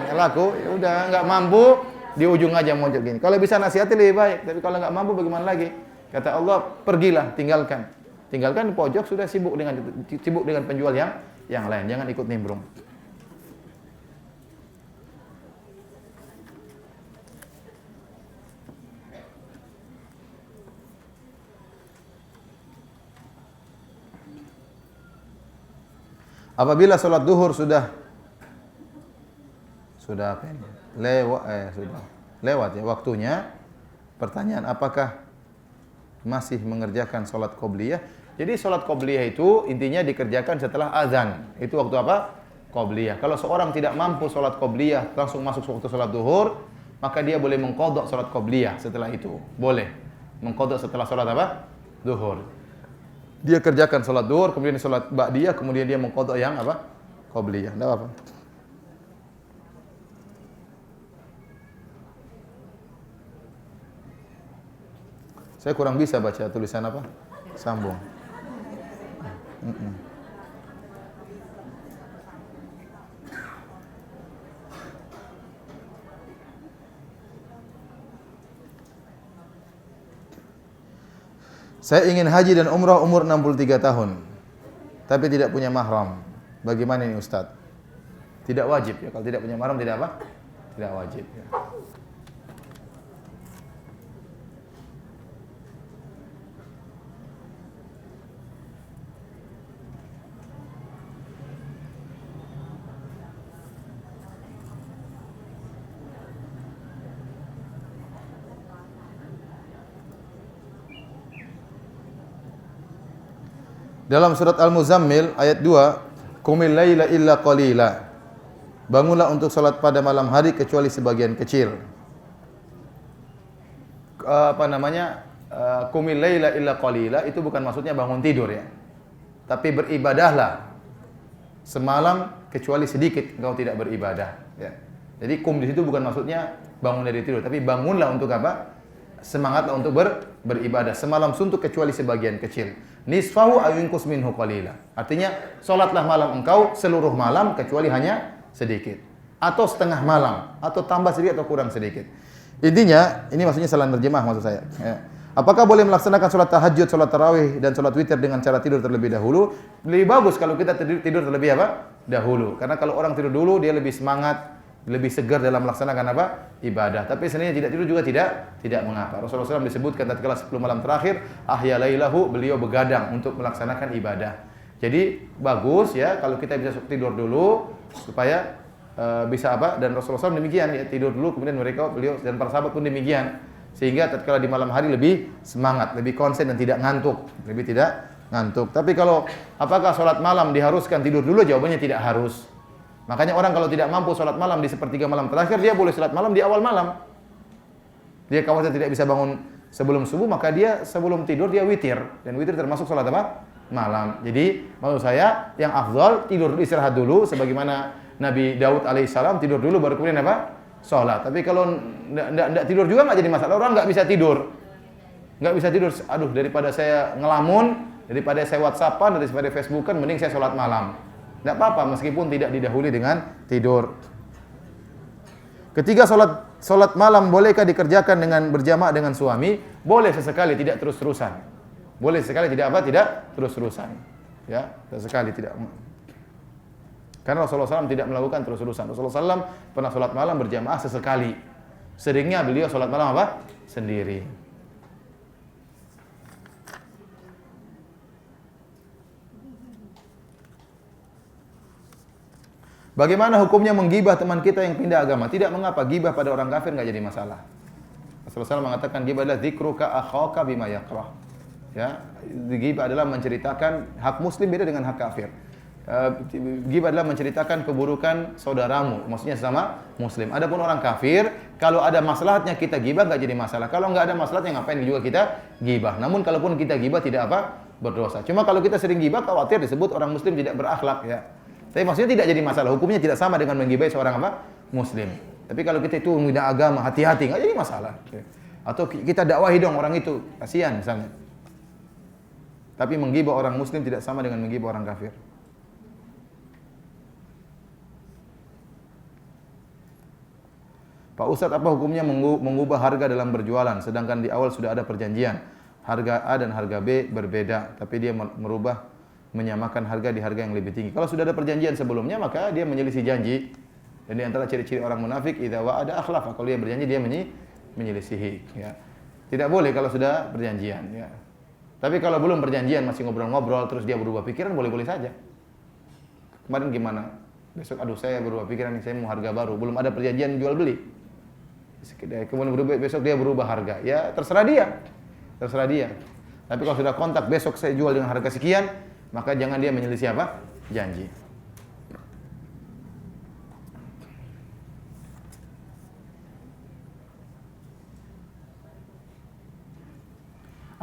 Nggak laku, ya udah nggak mampu, di ujung aja muncul gini. Kalau bisa nasihati lebih baik, tapi kalau nggak mampu bagaimana lagi? Kata Allah, pergilah, tinggalkan. Tinggalkan di pojok, sudah sibuk dengan penjual yang lain. Jangan ikut nimbrung. Apabila sholat duhur sudah apa ini? Lewat ya waktunya. Pertanyaan, apakah masih mengerjakan sholat qobliyah? Jadi sholat qobliyah itu intinya dikerjakan setelah azan. Itu waktu apa? Qobliyah. Kalau seorang tidak mampu sholat qobliyah langsung masuk waktu sholat duhur, maka dia boleh mengqadha sholat qobliyah setelah itu. Boleh mengqadha setelah sholat apa? Duhur. Dia kerjakan sholat duhur, kemudian sholat ba'diyah, kemudian dia mengqadha yang apa? Qobliyah. Tidak apa. Saya kurang bisa baca tulisan apa? Sambung. Saya ingin haji dan umrah umur 63 tahun, tapi tidak punya mahram. Bagaimana ini Ustaz? Tidak wajib ya, kalau tidak punya mahram tidak apa? Tidak wajib ya. Dalam surat Al-Muzammil ayat 2, "Qumil laila illa qalila." Bangunlah untuk salat pada malam hari kecuali sebagian kecil. Qumil laila illa qalila itu bukan maksudnya bangun tidur ya. Tapi beribadahlah semalam kecuali sedikit engkau tidak beribadah ya. Jadi qum di situ bukan maksudnya bangun dari tidur, tapi bangunlah untuk apa? Semangatlah untuk beribadah semalam suntuk kecuali sebagian kecil. Nisfahu aw yunqus minhu qalila. Artinya salatlah malam engkau seluruh malam kecuali hanya sedikit. atau setengah malam, atau tambah sedikit atau kurang sedikit. Intinya, ini maksudnya salah terjemah maksud saya. Ya. Apakah boleh melaksanakan sholat tahajud, sholat tarawih, dan sholat witir dengan cara tidur terlebih dahulu? Lebih bagus kalau kita tidur terlebih apa? Dahulu. Karena kalau orang tidur dulu, dia lebih semangat, lebih segar dalam melaksanakan apa? Ibadah. Tapi sebenarnya tidak tidur juga tidak mengapa. Rasulullah SAW disebutkan tatkala 10 malam terakhir, ahya lailahu, beliau begadang untuk melaksanakan ibadah. Jadi bagus ya kalau kita bisa tidur dulu supaya bisa apa? Dan Rasulullah SAW demikian ya, tidur dulu kemudian beliau dan para sahabat pun demikian. Sehingga tatkala di malam hari lebih semangat, lebih konsen dan tidak ngantuk, Tapi kalau apakah sholat malam diharuskan tidur dulu? Jawabannya tidak harus. Makanya orang kalau tidak mampu sholat malam di sepertiga malam terakhir, dia boleh sholat malam di awal malam. Dia khawatir tidak bisa bangun sebelum subuh, maka dia sebelum tidur dia witir. Dan witir termasuk sholat apa? Malam. Jadi maksud saya yang afdal tidur istirahat dulu, sebagaimana Nabi Daud alaihissalam tidur dulu baru kemudian apa? Sholat. Tapi kalau tidak tidur juga nggak jadi masalah. Orang nggak bisa tidur. Aduh, daripada saya ngelamun, daripada saya WhatsAppan, daripada Facebookan, mending saya sholat malam. Tidak apa-apa meskipun tidak didahului dengan tidur. Ketiga, sholat malam bolehkah dikerjakan dengan berjamaah dengan suami? Boleh sesekali, tidak terus-terusan. Boleh sekali, tidak apa? Tidak terus-terusan. Ya, sesekali tidak. Karena Rasulullah SAW tidak melakukan terus-terusan. Rasulullah SAW pernah sholat malam berjamaah sesekali. Seringnya beliau sholat malam apa? Sendiri. Bagaimana hukumnya menggibah teman kita yang pindah agama? Tidak mengapa, gibah pada orang kafir enggak jadi masalah. Rasulullah SAW mengatakan gibah adalah dzikruka akhaka bima yakrah. Ya, gibah adalah menceritakan hak muslim beda dengan hak kafir. Gibah adalah menceritakan keburukan saudaramu, maksudnya sama muslim. Adapun orang kafir, kalau ada maslahatnya kita gibah enggak jadi masalah. Kalau enggak ada maslahatnya ngapain juga kita gibah. Namun kalaupun kita gibah tidak apa? Berdosa. Cuma kalau kita sering gibah khawatir disebut orang muslim tidak berakhlak ya. Tapi maksudnya tidak jadi masalah. Hukumnya tidak sama dengan menggibahi seorang apa? Muslim. Tapi kalau kita itu membina agama, hati-hati, enggak jadi masalah. Atau kita dakwahi dong orang itu, kasihan misalnya. Tapi menggibah orang muslim tidak sama dengan menggibah orang kafir. Pak Ustadz, apa hukumnya mengubah harga dalam berjualan sedangkan di awal sudah ada perjanjian? Harga A dan harga B berbeda, tapi dia menyamakan harga di harga yang lebih tinggi. Kalau sudah ada perjanjian sebelumnya, maka dia menyelisih janji. Dan di antara ciri-ciri orang munafik, idza wa'ada akhlafa. Kalau dia berjanji, dia menyelisihi. Ya. Tidak boleh kalau sudah perjanjian. Ya. Tapi kalau belum perjanjian, masih ngobrol-ngobrol, terus dia berubah pikiran, boleh-boleh saja. Kemarin gimana? Besok, aduh saya berubah pikiran, saya mau harga baru. Belum ada perjanjian jual beli. Kemudian besok dia berubah harga. Ya terserah dia. Tapi kalau sudah kontak, besok saya jual dengan harga sekian, maka jangan dia menyelisih apa? Janji.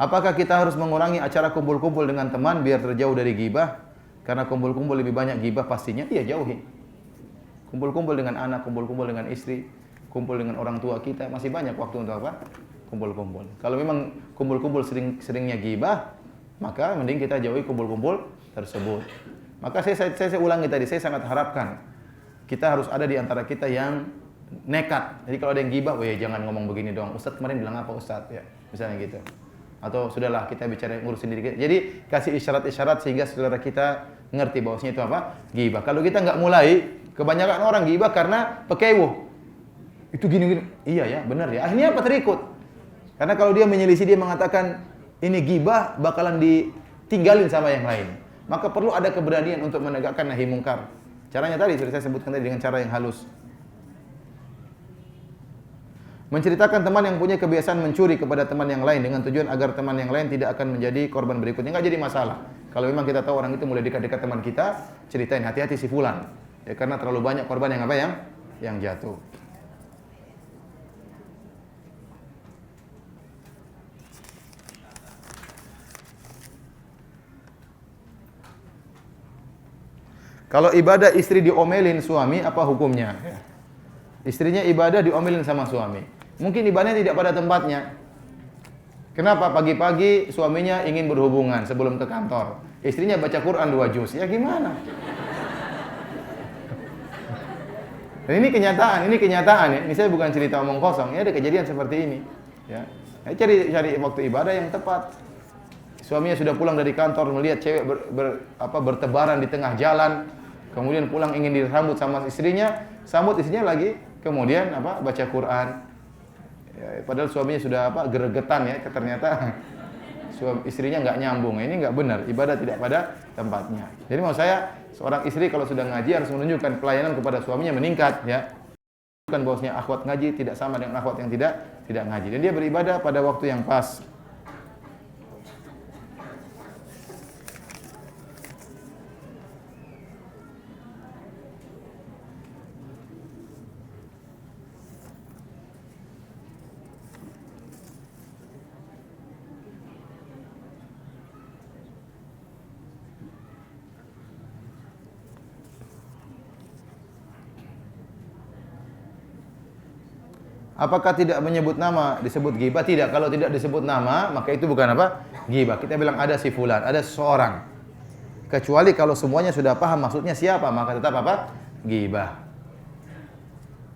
Apakah kita harus mengurangi acara kumpul-kumpul dengan teman biar terjauh dari ghibah? Karena kumpul-kumpul lebih banyak ghibah pastinya, iya jauhi. Kumpul-kumpul dengan anak, kumpul-kumpul dengan istri, kumpul dengan orang tua kita, masih banyak waktu untuk apa? Kumpul-kumpul. Kalau memang kumpul-kumpul seringnya ghibah, maka mending kita jauhi kumpul-kumpul tersebut. Maka saya ulangi tadi, saya sangat harapkan kita harus ada di antara kita yang nekat. Jadi kalau ada yang ghibah, weh jangan ngomong begini dong. Ustadz kemarin bilang apa Ustadz? Ya, misalnya gitu. Atau sudahlah kita bicara ngurusin diri kita. Jadi kasih isyarat-isyarat sehingga saudara kita ngerti bahwasanya itu apa? Ghibah. Kalau kita nggak mulai, kebanyakan orang ghibah karena pekewuh. Itu gini-gini. Iya ya, benar ya. Akhirnya apa? Terikut. Karena kalau dia menyelisih, dia mengatakan ini ghibah, bakalan ditinggalin sama yang lain. Maka perlu ada keberanian untuk menegakkan nahi mungkar. Caranya tadi sudah saya sebutkan tadi dengan cara yang halus. Menceritakan teman yang punya kebiasaan mencuri kepada teman yang lain dengan tujuan agar teman yang lain tidak akan menjadi korban berikutnya, enggak jadi masalah. Kalau memang kita tahu orang itu mulai dekat-dekat teman kita, ceritain hati-hati si fulan. Ya karena terlalu banyak korban yang apa yang jatuh. Kalau ibadah istri diomelin suami, apa hukumnya? Istrinya ibadah diomelin sama suami. Mungkin ibadahnya tidak pada tempatnya. Kenapa? Pagi-pagi suaminya ingin berhubungan sebelum ke kantor. Istrinya baca Quran 2 juz. Ya gimana? Dan ini kenyataan ya. Ini saya bukan cerita omong kosong, ya ada kejadian seperti ini. Ya. Cari waktu ibadah yang tepat. Suaminya sudah pulang dari kantor melihat cewek bertebaran di tengah jalan, kemudian pulang ingin disambut sama istrinya, sambut istrinya lagi, kemudian baca Quran. Ya, padahal suaminya sudah geregetan ya, ternyata istrinya nggak nyambung. Ini nggak benar, ibadah tidak pada tempatnya. Jadi maksud saya, seorang istri kalau sudah ngaji harus menunjukkan pelayanan kepada suaminya meningkat ya. Bukan bahwasanya akhwat ngaji tidak sama dengan akhwat yang tidak ngaji. Dan dia beribadah pada waktu yang pas. Apakah tidak menyebut nama disebut ghibah? Tidak. Kalau tidak disebut nama, maka itu bukan ghibah. Kita bilang ada si fulan, ada seseorang. Kecuali kalau semuanya sudah paham maksudnya siapa, maka tetap ghibah.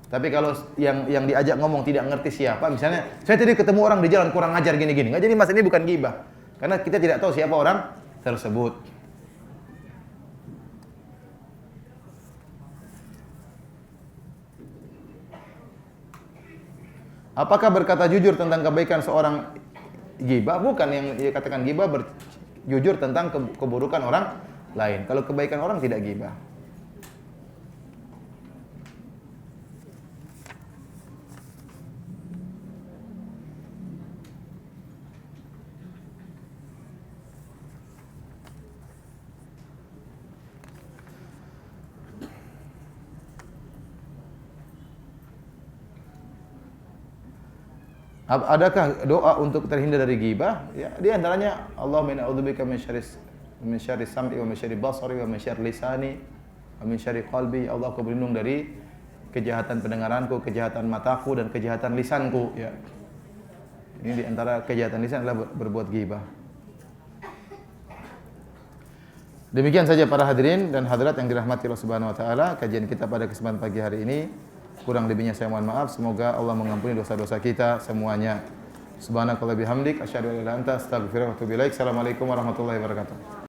Tapi kalau yang diajak ngomong tidak ngerti siapa, misalnya saya tadi ketemu orang di jalan kurang ajar gini-gini, nggak jadi mas, ini bukan ghibah. Karena kita tidak tahu siapa orang tersebut. Apakah berkata jujur tentang kebaikan seorang ghibah? Bukan, yang dikatakan ghibah jujur tentang keburukan orang lain. Kalau kebaikan orang tidak ghibah. Adakah doa untuk terhindar dari ghibah? Ya, di antaranya Allahumma inna a'udzubika min syarri sam'i wa min syarri basari wa min syarri lisani wa min syarri qalbi. Ya Allah, aku berlindung dari kejahatan pendengaranku, kejahatan mataku dan kejahatan lisanku, ya. Ini di antara kejahatan lisan adalah berbuat ghibah. Demikian saja para hadirin dan hadirat yang dirahmati Allah Subhanahu wa taala, kajian kita pada kesempatan pagi hari ini. Kurang lebihnya saya mohon maaf. Semoga Allah mengampuni dosa-dosa kita semuanya. Subhanakallahumma bihamdik asyhadu an la ilaha illa anta astaghfiruka wa atubu ilaik. Assalamualaikum warahmatullahi wabarakatuh.